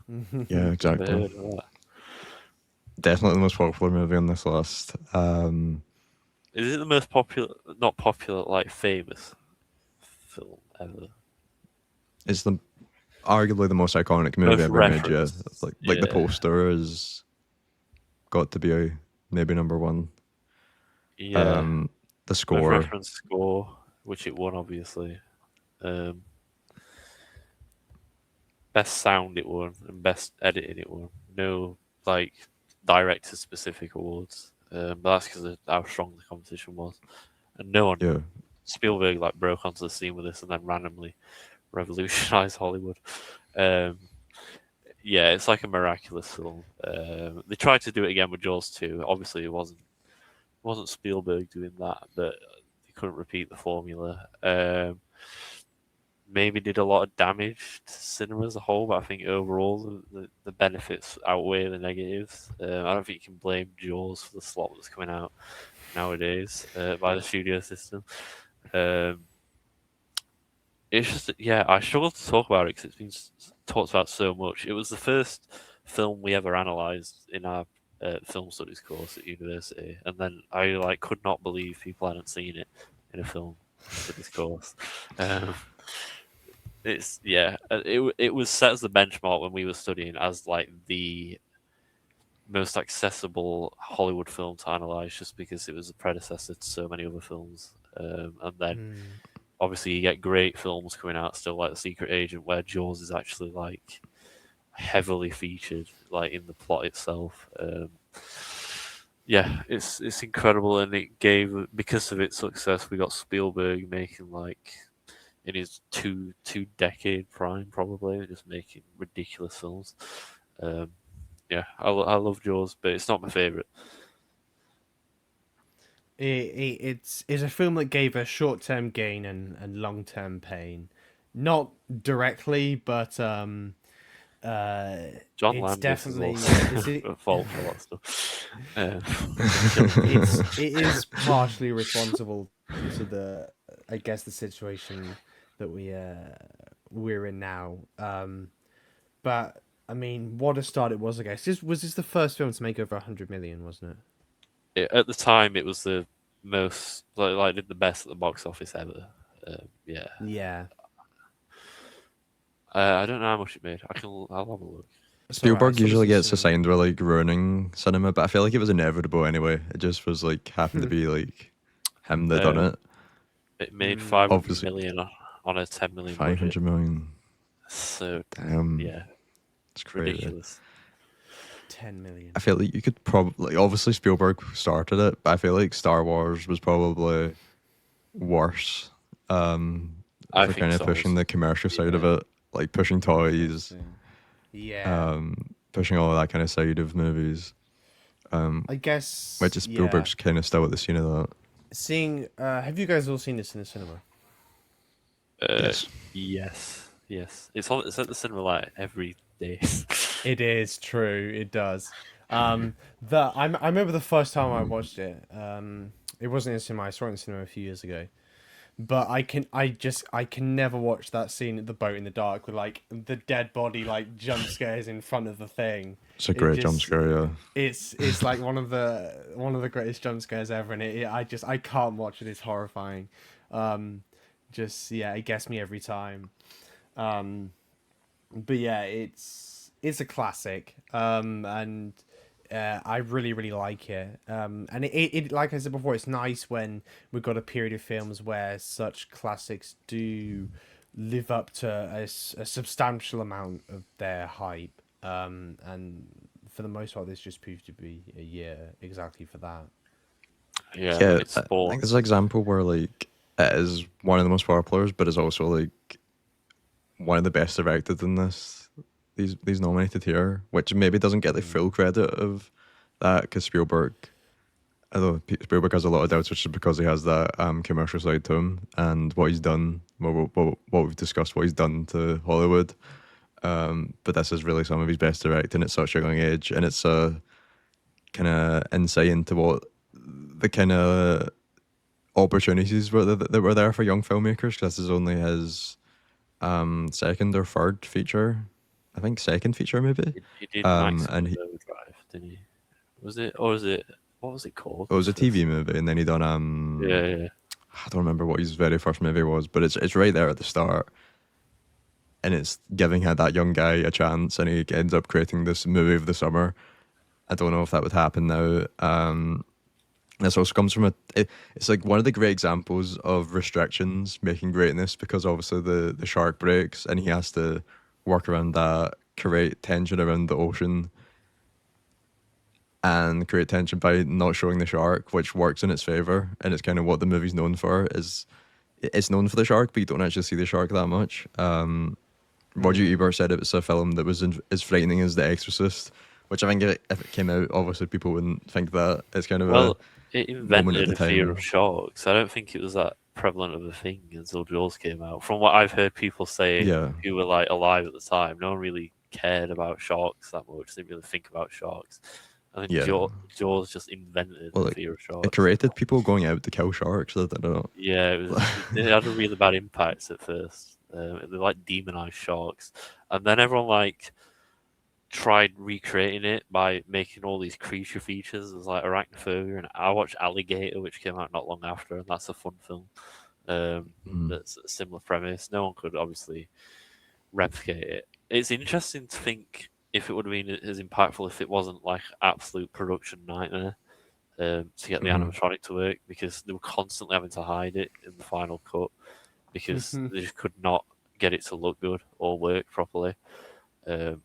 Yeah, Never exactly. heard of that. Definitely the most popular movie on this list. Is it the most popular, not popular, like famous film ever? It's arguably the most iconic movie Most ever made. Yeah, referenced, like the yeah. poster has got to be maybe number 1. Yeah. The Most score. referenced score, which it won, obviously. Best sound it won, and best editing it won. No, like, director specific awards. But that's because of how strong the competition was. And no one, Yeah. Spielberg, like, broke onto the scene with this and then randomly revolutionized Hollywood. Yeah, it's like a miraculous film. They tried to do it again with Jaws 2. Obviously, it wasn't Spielberg doing that, but they couldn't repeat the formula. Maybe did a lot of damage to cinema as a whole, but I think overall the benefits outweigh the negatives. I don't think you can blame Jaws for the slop that's coming out. nowadays by the studio system. It's just, yeah, I struggle to talk about it because it's been talked about so much. It was the first film we ever analysed in our film studies course at university, and then I like could not believe people hadn't seen it in a film studies course. It's it was set as the benchmark when we were studying as like the most accessible Hollywood film to analyze, just because it was a predecessor to so many other films, and then obviously you get great films coming out still, like The Secret Agent, where Jaws is actually like heavily featured, like in the plot itself. Yeah, it's incredible, and it gave, because of its success, we got Spielberg making like in his two decade prime probably, just making ridiculous films. Yeah, I love Jaws, but it's not my favorite. It's a film that gave us short-term gain and long-term pain, not directly, but John it's Landis is definitely also at fault for a lot of stuff. it is partially responsible to the, I guess, the situation that we're in now. But I mean, what a start it was! I guess was this the first film to make over 100 million, wasn't it? At the time, it was the most like did the best at the box office ever. Yeah. Yeah. I don't know how much it made. I'll have a look. Spielberg usually gets assigned with like ruining cinema, but I feel like it was inevitable anyway. It just was like happened to be like him that done it. It made 500 Obviously. million on a 10 million 500 million. So Damn. yeah, It's crazy. ridiculous. 10 million. I feel like you could probably, obviously Spielberg started it, but I feel like Star Wars was probably worse. I for think kind of so. pushing the commercial side of it, like pushing toys, Yeah. pushing all of that kind of side of movies. I guess. Which is Spielberg's kind of still at the scene of that. Seeing, have you guys all seen this in the cinema? Yes. It's at the cinema like every day. It is true. It does. I remember the first time I watched it. It wasn't in the cinema. I saw it in the cinema a few years ago. But I can never watch that scene at the boat in the dark with like the dead body like jump scares in front of the thing. It's a great jump scare, yeah. It's like one of the greatest jump scares ever, and I can't watch it. It's horrifying. It gets me every time. But yeah, it's a classic. And I really like it. And it like I said before, it's nice when we've got a period of films where such classics do live up to a substantial amount of their hype. And for the most part, this just proved to be a year exactly for that. Yeah, I it's think it's an example where like it is one of the most popular, but it's also like one of the best directed in these nominated here, which maybe doesn't get the full credit of that because Spielberg, although Spielberg has a lot of doubts, which is because he has that commercial side to him and what he's done, what we've discussed, what he's done to Hollywood. But this is really some of his best directing at such a young age, and it's a kind of insight into what the kind of opportunities that were there for young filmmakers. This is only his second or third feature. I think second feature maybe. He did and Overdrive, didn't he? Was it, or was it, what was it called? It was a TV movie, and then he done Yeah. I don't remember what his very first movie was, but it's right there at the start, and it's giving that young guy a chance, and he ends up creating this movie of the summer. I don't know if that would happen now. This also comes from it's like one of the great examples of restrictions making greatness, because obviously the shark breaks and he has to work around that, create tension around the ocean, and create tension by not showing the shark, which works in its favor. And it's kind of what the movie's known for. It's known for the shark, but you don't actually see the shark that much. Roger Ebert said it was a film that was as frightening as The Exorcist, which I think if it came out, obviously people wouldn't think that. It's kind of it invented a fear of sharks. I don't think it was that prevalent of a thing until Jaws came out. From what I've heard people say who were like alive at the time, no one really cared about sharks that much. They didn't really think about sharks. And then Yeah. Jaws just invented Well, the like, fear of it sharks. created people going out to kill sharks. I don't know. Yeah, it had a really bad impact at first. They like demonized sharks, and then everyone like tried recreating it by making all these creature features. There's like arachnophobia, and I watched Alligator, which came out not long after, and that's a fun film. That's a similar premise. No one could obviously replicate it. It's interesting to think if it would have been as impactful if it wasn't like absolute production nightmare to get the animatronic to work, because they were constantly having to hide it in the final cut because they just could not get it to look good or work properly. Um,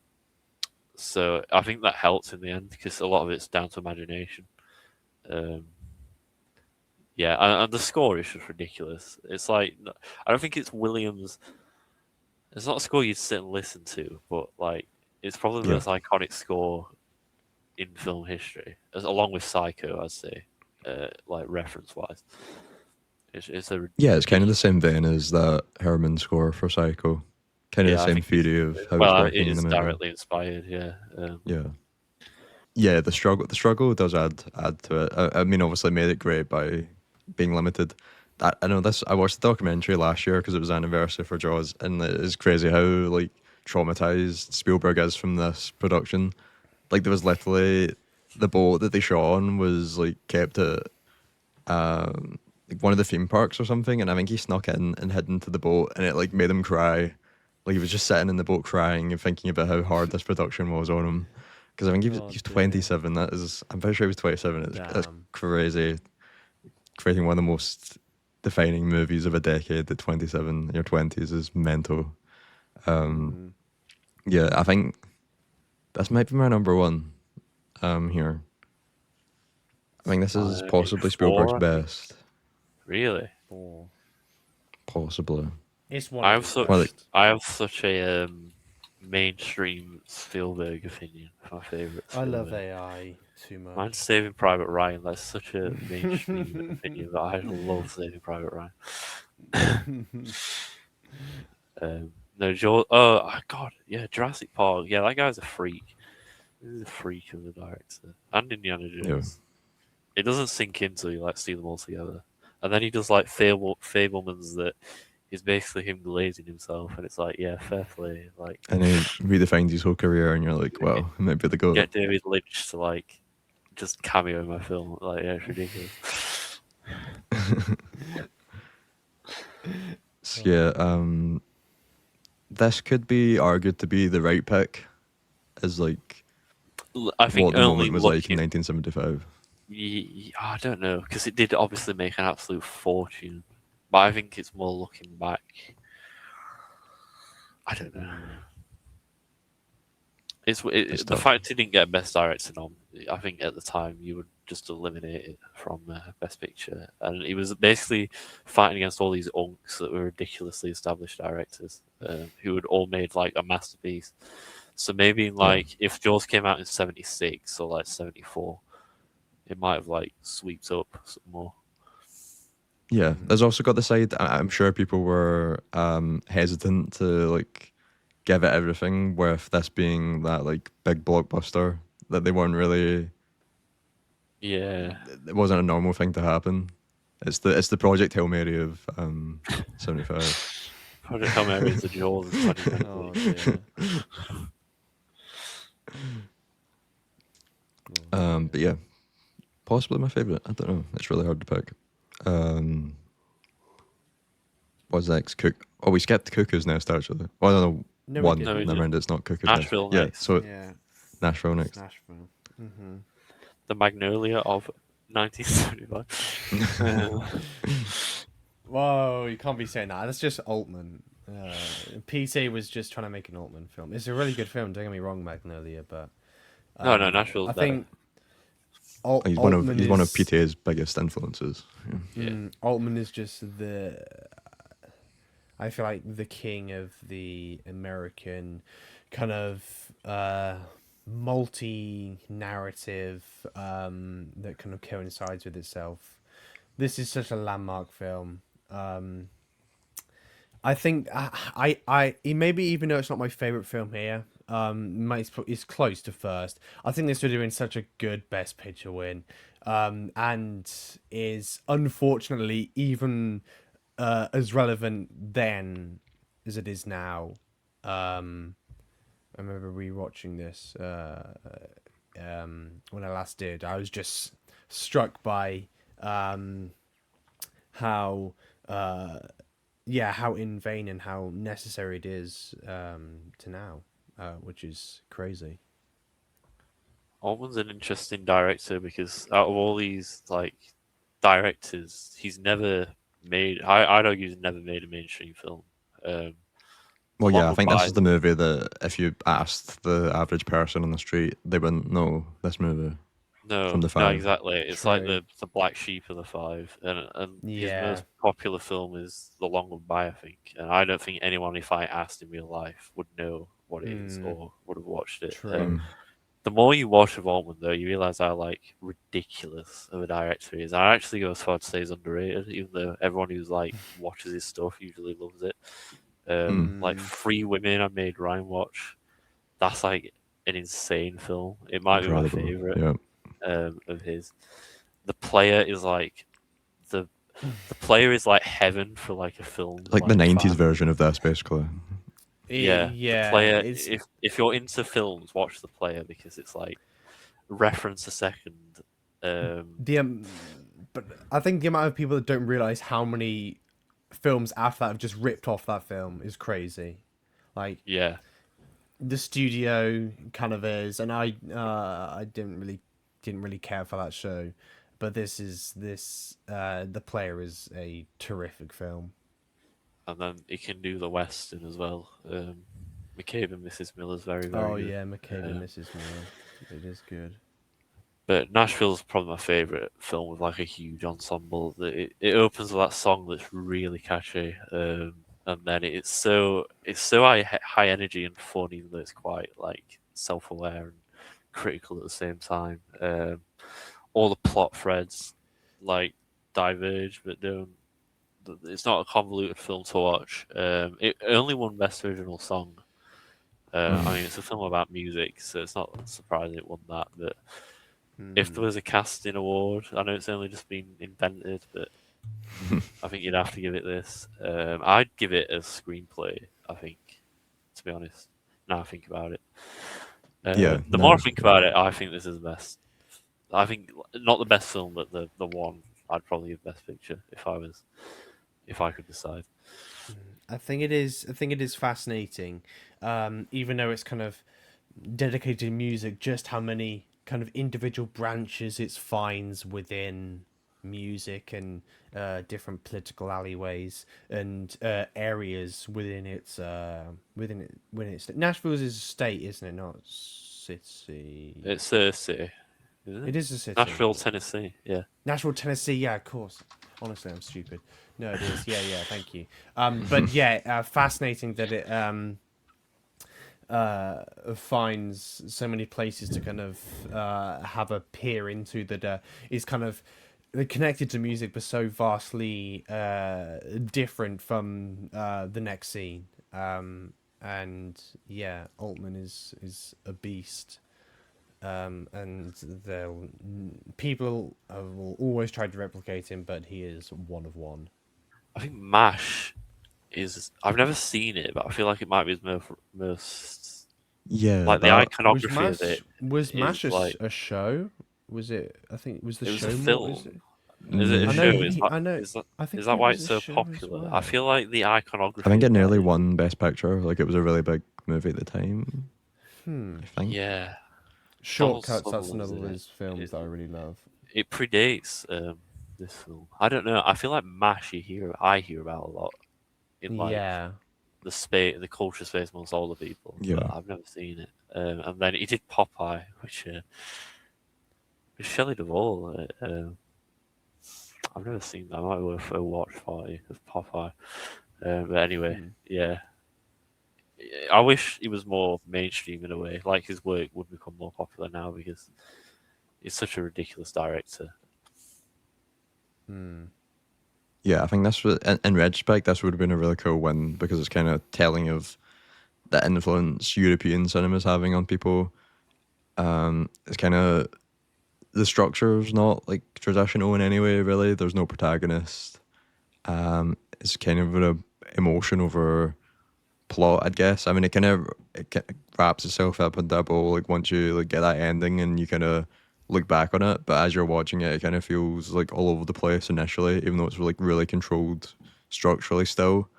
so I think that helps in the end because a lot of it's down to imagination. Um, yeah, and the score is just ridiculous. It's like I don't think it's Williams. It's not a score you'd sit and listen to, but like it's probably the Yeah. most iconic score in film history, along with Psycho, I'd say, like reference wise. It's a Yeah, it's kind of the ridiculous. same vein as that Herman score for Psycho. Kind of the Yeah, I same think it's theory of how it's well, working it in the is movie. directly inspired. Yeah, Yeah. Yeah, the struggle does add to it. I mean, obviously made it great by being limited. I know this. I watched the documentary last year because it was anniversary for Jaws, and it is crazy how like traumatized Spielberg is from this production. Like there was literally the boat that they shot on was like kept at like one of the theme parks or something, and I think he snuck in and hid into the boat, and it like made him cry. Like he was just sitting in the boat crying and thinking about how hard this production was on him. Because I think Oh he's dear. 27. That is, I'm pretty sure he was 27. That's Damn. crazy. Creating one of the most defining movies of a decade at 27 in your 20s is mental. Yeah, I think this might be my number one. Here, I think this is maybe possibly Spielberg's four. I think. best. Really, Oh. Possibly. It's one of his Well, like, best. I have such a mainstream Spielberg opinion. My favorite. I love Spielberg. AI too much. Mine's Saving Private Ryan. That's such a mainstream opinion, but I love Saving Private Ryan. No, Joel. Oh God, yeah, Jurassic Park. Yeah, that guy's a freak. He's a freak of a director. And Indiana yeah. Jones. It doesn't sink into you like see them all together. And then he does like Fablemans that is basically him glazing himself, and it's like, yeah, fair play. Like, And he redefined his whole career, and you're like, wow, he might be the goat. get David Lynch to like just cameo in my film. Like, yeah, it's ridiculous. So, yeah, this could be argued to be the right pick, as like I think what the only moment was like in looking. 1975. I don't know because it did obviously make an absolute fortune, but I think it's more looking back. I don't know. The tough. fact he didn't get Best Director nom. I think at the time you would just eliminate it from Best Picture, and he was basically fighting against all these unks that were ridiculously established directors who had all made like a masterpiece. So maybe in, like if Jaws came out in '76 or like '74, it might have like swept up some more. Yeah, there's also got the side. I'm sure people were hesitant to like give it everything, with this being that like big blockbuster that they weren't really. Yeah, It wasn't a normal thing to happen. It's the Project Hail Mary of 75. Project Hail Mary is the Jaws of 2020. Oh dear. But yeah, possibly my favorite. I don't know. It's really hard to pick. What's next? Oh, we skipped Cuckoo's Nest actually. Oh no, No, we one. didn't. No, we Never mind. It's not Cuckoo's Nashville Nest. Yeah, next. so Yeah. Nashville next. Nashville. The Magnolia of 1975. Whoa, you can't be saying that. That's just Altman. PT was just trying to make an Altman film. It's a really good film. Don't get me wrong, Magnolia, but No, Nashville's I better. think He's Altman one of is- PTA's biggest influences. Yeah. Altman is just I feel like the king of the American kind of multi-narrative that kind of coincides with itself. This is such a landmark film. I think I maybe even though it's not my favorite film here, It's close to first. I think this would have been such a good Best Picture win, and is unfortunately even as relevant then as it is now. I remember rewatching this when I last did. I was just struck by how how in vain and how necessary it is to now, which is crazy. Altman's an interesting director because out of all these like directors, he's never made. I'd argue he's never made a mainstream film. Well, yeah, I Long think this Goodbye. is the movie that if you asked the average person on the street, they wouldn't know this movie from the No, five. exactly. It's like True. the black sheep of the five, and his Yeah. most popular film is The Long Goodbye, I think. And I don't think anyone, if I asked in real life, would know what it is or would have watched it. True. The more you watch of Altman, though, you realize how like ridiculous of a director he is. I actually go as far to say he's underrated, even though everyone who's like watches his stuff usually loves it. Like Free Women, I made Ryan watch. That's like an insane film. It might be my Incredible. favorite Yeah. of his. The Player is like the Player is like heaven for like a film. Like the 90s fan. version of this, basically. Yeah, Yeah. The Player. It's If you're into films, watch The Player because it's like reference a second. but I think the amount of people that don't realize how many films after that have just ripped off that film is crazy. Like Yeah, the studio kind of is, and I didn't really care for that show, but the Player is a terrific film. and then he can do the Western as well. McCabe and Mrs. Miller's very good. McCabe and Mrs. Miller, it is good. But Nashville's probably my favorite film with like a huge ensemble. It opens with that song that's really catchy, and then it's so high energy and fun, even though it's quite like self-aware and critical at the same time. All the plot threads like diverge, but don't. It's not a convoluted film to watch. It only won Best Original Song. I mean, it's a film about music, so it's not surprising it won that. But if there was a casting award, I know it's only just been invented, but I think you'd have to give it this. I'd give it a screenplay, I think, to be honest. Now I think about it. The more I think about it, I think this is the best. I think not the best film, but the one I'd probably give Best Picture if I could decide. I think it is fascinating, even though it's kind of dedicated to music, just how many kind of individual branches it finds within music and different political alleyways and areas within its Nashville's is a state, isn't it? Not city. It's a city, isn't it? It is a city. Nashville, Tennessee. Yeah. Nashville, Tennessee. Yeah, of course. Honestly, I'm stupid. No, it is. Yeah, thank you. But yeah, fascinating that it finds so many places to kind of have a peer into that is kind of connected to music, but so vastly different from the next scene. And yeah, Altman is a beast. And people will always try to replicate him, but he is one of one. I think MASH is. I've never seen it, but I feel like it might be his most Yeah. like the that- iconography of it. Was MASH like- a show? Was it? I think it was the It was show. a more, film. is it? Is it a I show? know. Is I know. I think is that it why was it's a so show as popular? well. I feel like the iconography. I think it of nearly that- won Best Picture. Like, it was a really big movie at the time. I think. Yeah, Shortcuts. Donald That's Sutherland's another of in his it. films that I really love. it predates this film. I don't know. I feel like MASH I hear about a lot in like Yeah. the culture space amongst older people. Yeah. But I've never seen it. And then he did Popeye, which with Shelley Duvall. I've never seen that. I might be worth a watch party of Popeye. But anyway, yeah. I wish he was more mainstream in a way. Like his work would become more popular now because he's such a ridiculous director. Yeah, I think this was, in retrospect, this would have been a really cool win because it's kind of telling of the influence European cinema's having on people. It's kind of the structure's not like traditional in any way. Really, there's no protagonist. It's kind of an emotion over plot, I guess. I mean, it wraps itself up in double. Like once you like get that ending and you kind of look back on it, but as you're watching it, it kind of feels like all over the place initially, even though it's like really controlled structurally still.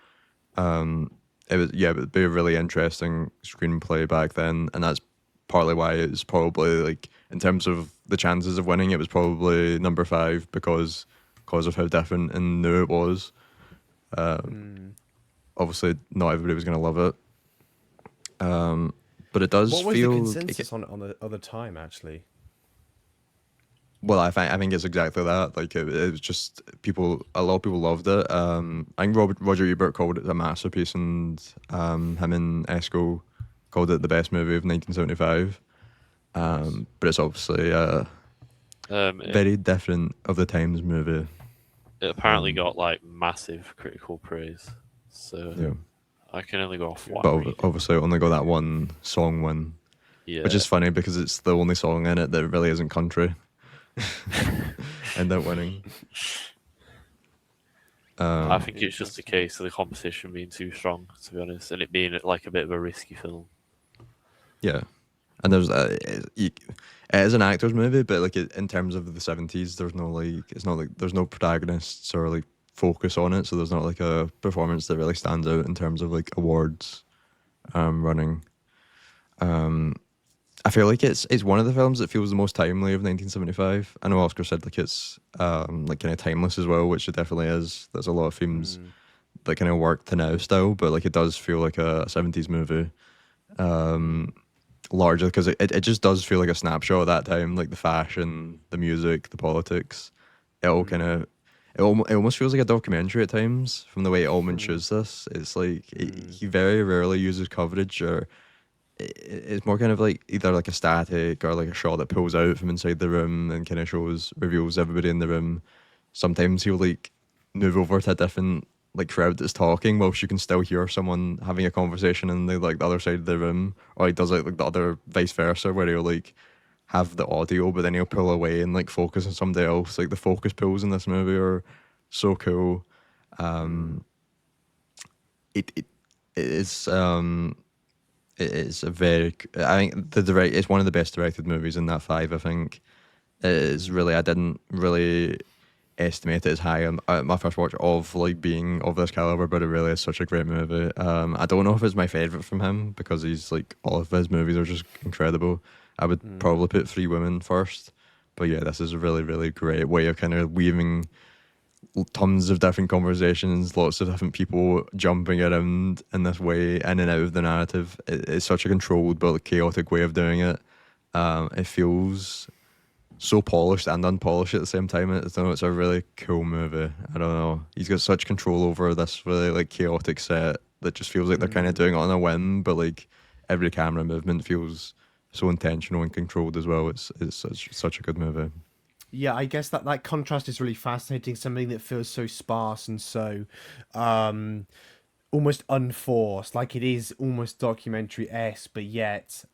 It was it would be a really interesting screenplay back then, and that's partly why it's probably like in terms of the chances of winning, it was probably number five because of how different and new it was. Obviously, not everybody was going to love it, but it does What was feel. the consensus on the other time, actually? Well, I think it's exactly that. Like it was just people. A lot of people loved it. I think Roger Ebert called it a masterpiece, and him and Esco called it the best movie of 1975. But it's obviously It, very different of the times movie. it apparently got like massive critical praise, so Yeah, I can only go off what but I'm reading. obviously it only got that one song win, Yeah, which is funny because it's the only song in it that really isn't country. End up winning. I think it's just a case of the competition being too strong, to be honest, and it being like a bit of a risky film. Yeah, and there's it is an actor's movie, but like in terms of the 70s, there's no like it's not like there's no protagonists or like focus on it, so there's not like a performance that really stands out in terms of like awards running. I feel like it's one of the films that feels the most timely of 1975. I know Oscar said like it's like kind of timeless as well, which it definitely is. There's a lot of themes that kind of work to now still, but like it does feel like a 70s movie. Largely because it just does feel like a snapshot of that time, like the fashion, the music, the politics. It all kind of it almost feels like a documentary at times from the way Altman shoots this. It's like he very rarely uses coverage, or it's more kind of like either like a static or like a shot that pulls out from inside the room and kind of reveals everybody in the room. Sometimes he'll like move over to a different like crowd that's talking whilst you can still hear someone having a conversation in the other side of the room, or he does like the other vice versa where he'll like have the audio but then he'll pull away and like focus on somebody else. Like the focus pulls in this movie are so cool. It is it is a very I think it's one of the best directed movies in that five. I think it is really. I didn't really estimate it as high on my first watch of like being of this caliber, but it really is such a great movie. I don't know if it's my favorite from him because he's like all of his movies are just incredible. I would probably put Three Women first, but yeah, this is a really really great way of kind of weaving tons of different conversations, lots of different people jumping around in this way in and out of the narrative. It's such a controlled but like chaotic way of doing it. It feels so polished and unpolished at the same time. It's a really cool movie. I don't know. He's got such control over this really like chaotic set that just feels like they're kind of doing it on a whim, but like every camera movement feels so intentional and controlled as well. It's such a good movie. Yeah, I guess that contrast is really fascinating. Something that feels so sparse and so almost unforced, like it is almost documentary-esque, but yet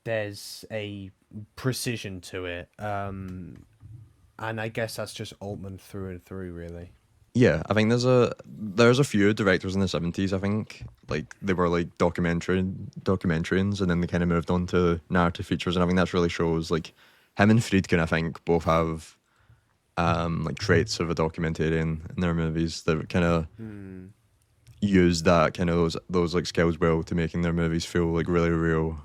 there's a precision to it. And I guess that's just Altman through and through, really. Yeah, I think there's a few directors in the 70s. I think like they were like documentarians, and then they kind of moved on to narrative features, and I think that really shows like him and Friedkin. I think both have like traits of a documentarian in their movies that kind of use that kind of those like skills well to making their movies feel like really real.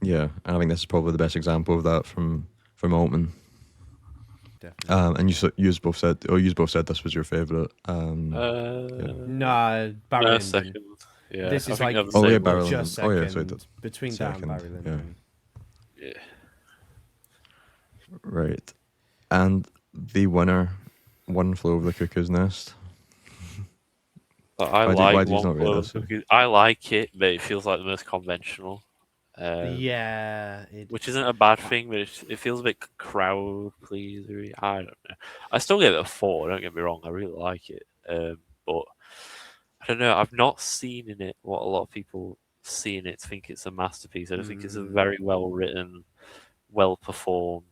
Yeah, and I think this is probably the best example of that from Altman. And you both said this was your favorite. No, Barry Lyndon. Second. Yeah, This is like Barry just Lyndon. second So between second, Dan and Barry Lyndon. Yeah. Right, and the winner, One Flew Over the Cuckoo's Nest. But I why do you One not rate Flew this? Over the Cuckoo's- I like it, but it feels like the most conventional. Yeah, Which isn't a bad thing, but it feels a bit crowd pleasery. I don't know. I still give it a 4. Don't get me wrong. I really like it, but I don't know. I've not seen in it what a lot of people see in it to think it's a masterpiece. I just think it's a very well written, well performed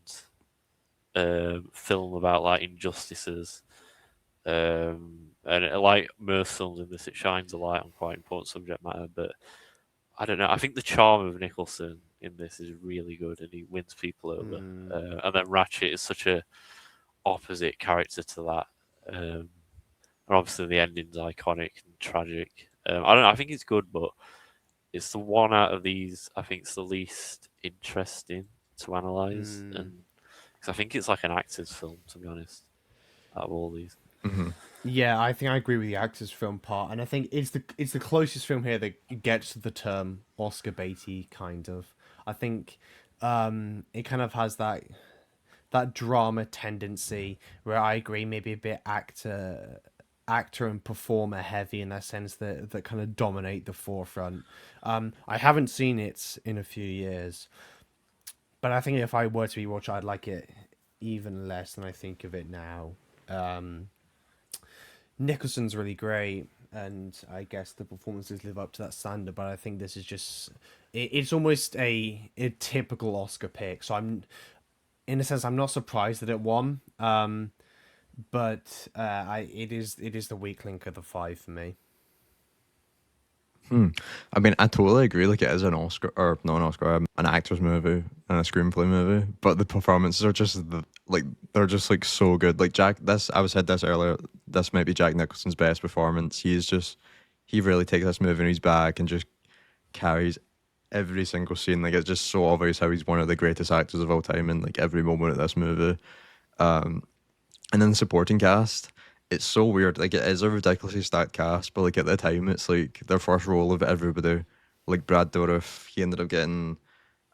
film about like injustices. And like most films in this, it shines a light on quite important subject matter. But I don't know. I think the charm of Nicholson in this is really good, and he wins people over. And then Ratchet is such a opposite character to that. And obviously, the ending's iconic and tragic. I don't know. I think it's good, but it's the one out of these I think it's the least interesting to analyze, and because I think it's like an actor's film, to be honest, out of all these. Yeah, I think I agree with the actors film part, and I think it's the closest film here that gets to the term Oscar baity kind of. I think it kind of has that drama tendency where I agree maybe a bit actor and performer heavy in that sense that kind of dominate the forefront. I haven't seen it in a few years, but I think if I were to rewatch, I'd like it even less than I think of it now. Nicholson's really great, and I guess the performances live up to that standard. But I think this is just it's almost a typical Oscar pick. So I'm in a sense I'm not surprised that it won. But it is the weak link of the five for me. I mean, I totally agree. Like, it is an Oscar, or not an Oscar, an actor's movie and a screenplay movie. But the performances are just like they're just like so good. Like I was said this earlier. This might be Jack Nicholson's best performance. He really takes this movie in his bag and just carries every single scene. Like, it's just so obvious how he's one of the greatest actors of all time in like every moment of this movie. And then the supporting cast, it's so weird. Like, it is a ridiculously stacked cast, but like at the time, it's like their first role of everybody. Like Brad Dourif, he ended up getting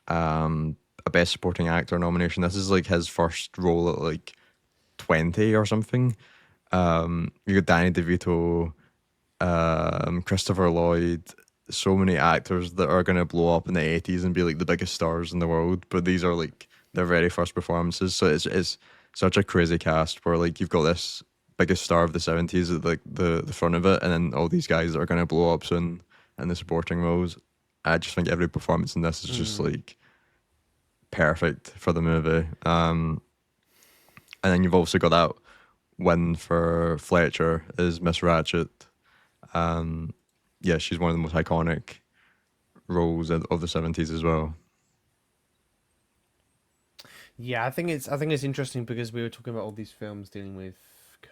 a best supporting actor nomination. This is like his first role at like 20 or something. You got Danny DeVito, Christopher Lloyd, so many actors that are gonna blow up in the 80s and be like the biggest stars in the world. But these are like their very first performances, so it's such a crazy cast where like you've got this biggest star of the 70s at like the front of it, and then all these guys that are gonna blow up soon in the supporting roles. I just think every performance in this is just like perfect for the movie. And then you've also got that win for Fletcher as Miss Ratchet. Yeah, she's one of the most iconic roles of the 70s as well. Yeah, I think it's interesting because we were talking about all these films dealing with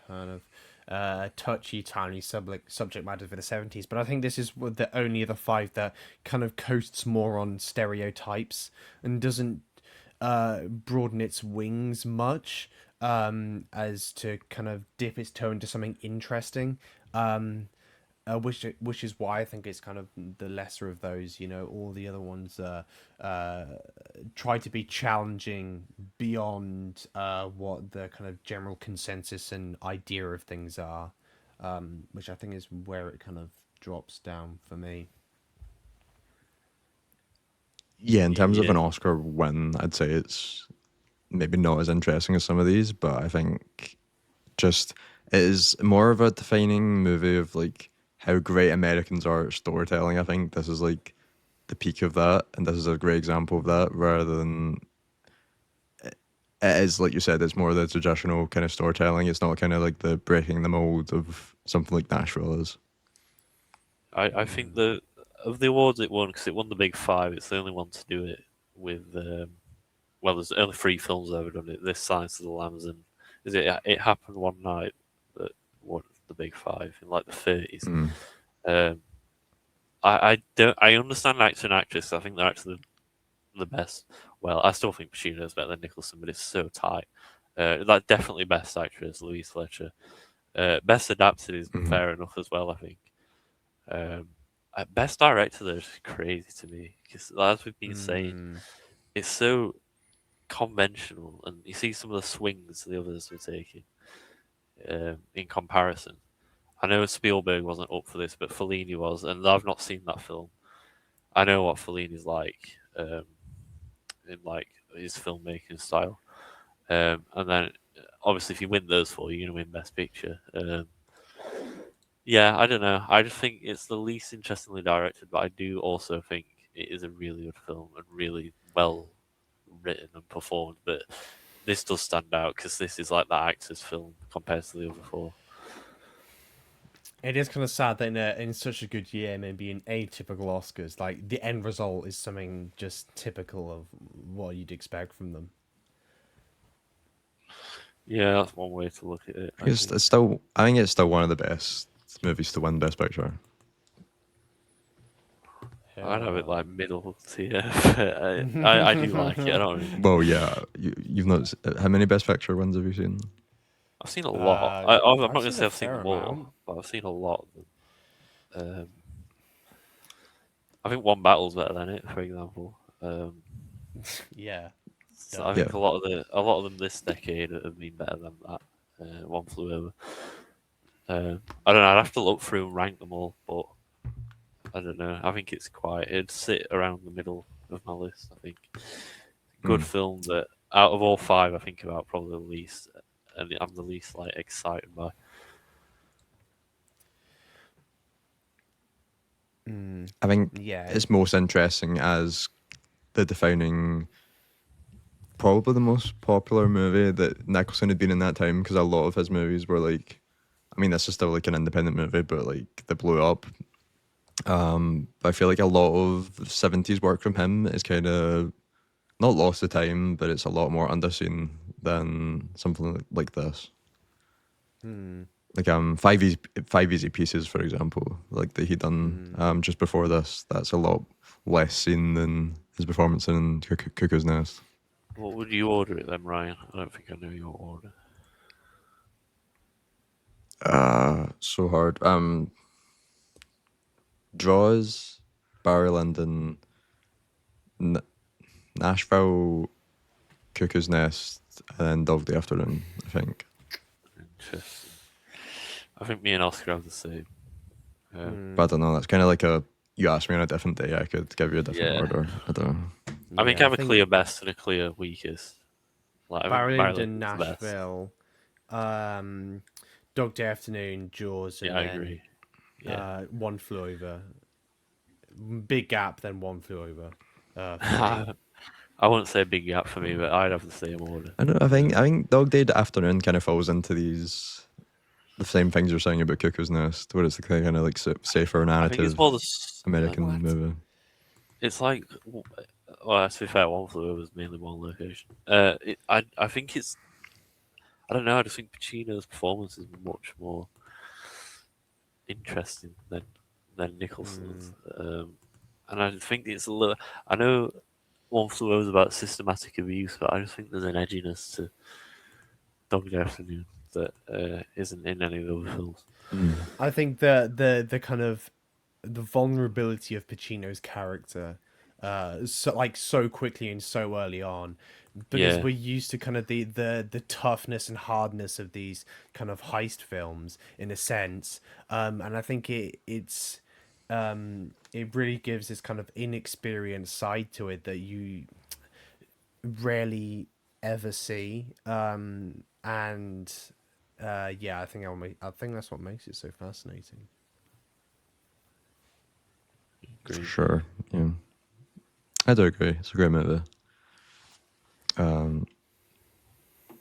kind of touchy, tiny subject matter for the 70s, but I think this is the only of the five that kind of coasts more on stereotypes and doesn't broaden its wings much as to kind of dip its toe into something interesting. Which is why I think it's kind of the lesser of those. You know, all the other ones try to be challenging beyond what the kind of general consensus and idea of things are, which I think is where it kind of drops down for me. Yeah, in terms of an Yeah, Oscar win, I'd say it's maybe not as interesting as some of these, but I think just it is more of a defining movie of like how great Americans are at storytelling. I think this is like the peak of that, and this is a great example of that. Rather than it is like you said, it's more the traditional kind of storytelling. It's not kind of like the breaking the mold of something like Nashville is. I think the of the awards it won because it won the big five. It's the only one to do it with. Well, there's only three films that have ever done it. This, Silence of the Lambs, and is it? It happened one night that won the big five in like the 30s. Um, I don't. I understand actor and actress. I think they're actually the best. Well, I still think Pacino's better than Nicholson, but it's so tight. Like definitely best actress, Louise Fletcher. Best adapted is fair enough as well. I think. Best director though is crazy to me because as we've been saying, it's so conventional, and you see some of the swings the others were taking in comparison. I know Spielberg wasn't up for this, but Fellini was, and I've not seen that film. I know what Fellini's like in like his filmmaking style, and then obviously if you win those four, you're gonna win Best Picture. Yeah, I don't know. I just think it's the least interestingly directed, but I do also think it is a really good film and really well written and performed. But this does stand out because this is like the actor's film compared to the other four. It is kind of sad that in such a good year, maybe in atypical Oscars, like the end result is something just typical of what you'd expect from them. Yeah, that's one way to look at it. I think. It's still, I think it's still one of the best movies to win Best Picture. I'd have it like middle tier. I do like it. I don't really. Well, yeah, you've not. How many Best Picture wins have you seen? I've seen a lot. I'm not going to seen say a I've seen fair them all, amount. but I've seen a lot of them. I think One Battle's better than it, for example. Yeah. So I Yeah. think a lot of them this decade have been better than that. One Flew Over. I don't know. I'd have to look through and rank them all, but I don't know. I think it's quite. It'd sit around the middle of my list. I think good film that out of all five, I think about probably the least, and I'm the least like excited by. I think Yeah. it's most interesting as the defining, probably the most popular movie that Nicholson had been in that time, because a lot of his movies were like, I mean, this is still like an independent movie, but like they blew up. But I feel like a lot of 70s work from him is kind of not lost to time, but it's a lot more underseen than something like this. Like five easy pieces, for example, like that he done just before this. That's a lot less seen than his performance in Cuckoo's Nest. What would you order it then, Ryan? I don't think I know your order. So hard. Draws, Barry Lyndon, N- Nashville, Cuckoo's Nest, and then Dog Day Afternoon, I think. Interesting. I think me and Oscar have the same. But I don't know. That's kind of like you asked me on a different day, I could give you a different Yeah. order. I don't know. I think Yeah, I have a clear best and a clear weakest. Like I think Barrington, Maryland's the best. Nashville, Dog Day Afternoon, Jaws, and Yeah, I then agree. Yeah. One Flew Over. Big gap, then One Flew Over. I wouldn't say a big gap for me, but I'd have the same order. I don't know. I think Dog Day Afternoon kind of falls into the same things you're saying about Cuckoo's Nest, where it's the kind of like safer I think narrative it's more the American movie. It's like, well, to be fair, One Flew Over was mainly one location. I think it's, I don't know. I just think Pacino's performance is much more interesting than Nicholson's, and I think it's a little. I know One Flew Over is about systematic abuse, but I just think there's an edginess to Dog Day Afternoon that isn't in any of the other films. I think the kind of the vulnerability of Pacino's character, so quickly and so early on, because Yeah. we're used to kind of the toughness and hardness of these kind of heist films in a sense, and I think it really gives this kind of inexperienced side to it that you rarely ever see, and yeah, I think that's what makes it so fascinating. For sure. Yeah. I do agree. It's a great movie.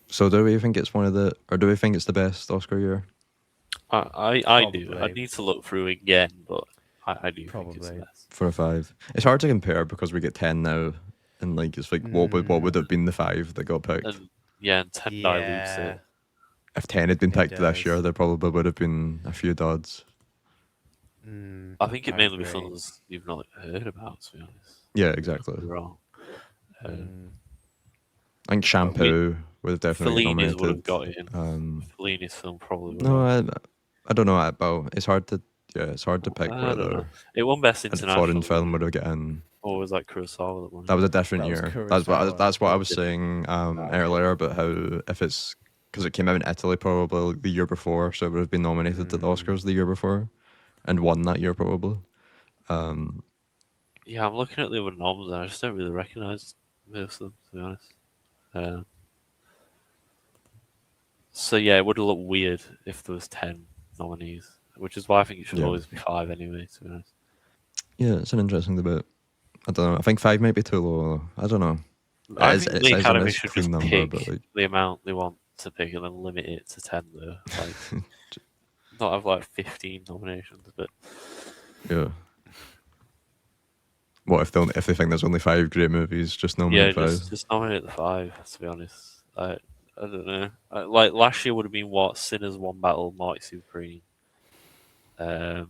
So do we think it's or do we think it's the best Oscar year? I do. I Probably. need to look through again, but I do think it's the Probably. best. 4 or 5. It's hard to compare because we get 10 now, and like it's like what would have been the 5 that got picked? And yeah, and 10 dilutes it. If 10 had been It picked this year, does. there probably would have been a few duds. I think it I mainly be agree. films you've not heard about, to be honest. Yeah, exactly. You're wrong. I think Shampoo would have definitely get Fellini's nominated. would have got it in. Fellini's film probably would No, have. I don't know about. It's hard to pick I don't know. whether It won Best a International. foreign film would have got in. Or was that Kurosawa that won it? That was a different That was year. Kurosawa. That's what I was saying earlier about how if it's because it came out in Italy probably like the year before, so it would have been nominated to the Oscars the year before, and won that year probably. Yeah, I'm looking at the other noms and I just don't really recognise most of them, to be honest. So yeah, it would have looked weird if there was 10 nominees. which is why I think it should Yeah. always be 5 anyway. To be honest. Yeah, it's an interesting debate. I don't know. I think 5 might be too low. I don't know. I It's, think it's, the it's a Academy should clean just number, pick but like, the amount they want to pick and then limit it to 10 though. Like, not have like 15 nominations, but yeah. What if they think there's only 5 great movies? Just yeah, nominate 5. just nominate the 5. To be honest, I don't know. Like last year would have been what Sinners, One Battle, Marty Supreme, Hamlet,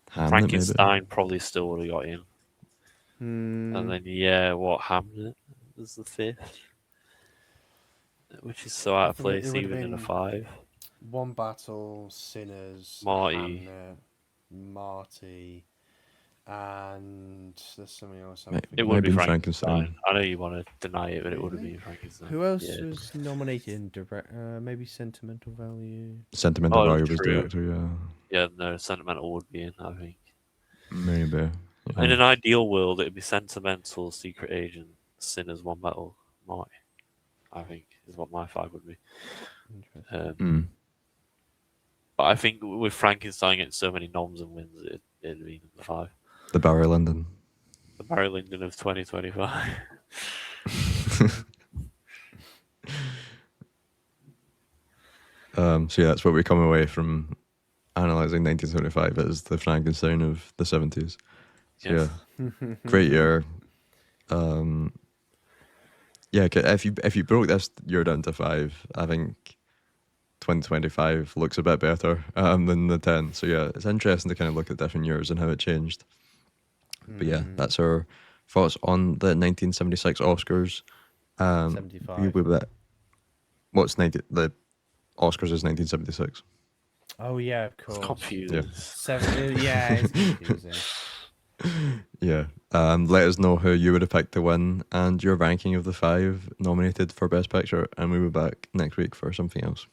Frankenstein probably still would have got in, Hmm. and then what Hamlet was the 5th, which is so out of think it place would have even in a been 5. One Battle, Sinners, Marty. Hamnet, Marty, and there's something else. Maybe. It Might would have be been Frankenstein. Frankenstein. I know you want to deny it, but it would have Really? been Frankenstein. Who else Yeah. was nominated in direct? Maybe Sentimental Value. Sentimental Oh, Value was true. director, yeah. Yeah, no, Sentimental would be in, I think. Maybe. Yeah. In an ideal world, it'd be Sentimental, Secret Agent, Sinners, One Battle, Marty. I think is what my 5 would be. But I think with Frankenstein getting so many noms and wins, it'd be the 5. The Barry Lyndon. The Barry Lyndon of 2025. So yeah, that's what we come away from analysing 1975 as the Frankenstein of the 70s. So Yes. yeah, great year. Yeah, if you broke this year down to 5, I think 2025 looks a bit better than the 10. So yeah, it's interesting to kind of look at different years and how it changed. But yeah, that's our thoughts on the 1976 Oscars. 75. What's the Oscars is 1976. Oh yeah, of course. It's confusing. Yeah. Yeah, it's confusing. Yeah. Let us know who you would have picked to win and your ranking of the 5 nominated for Best Picture, and we'll be back next week for something else.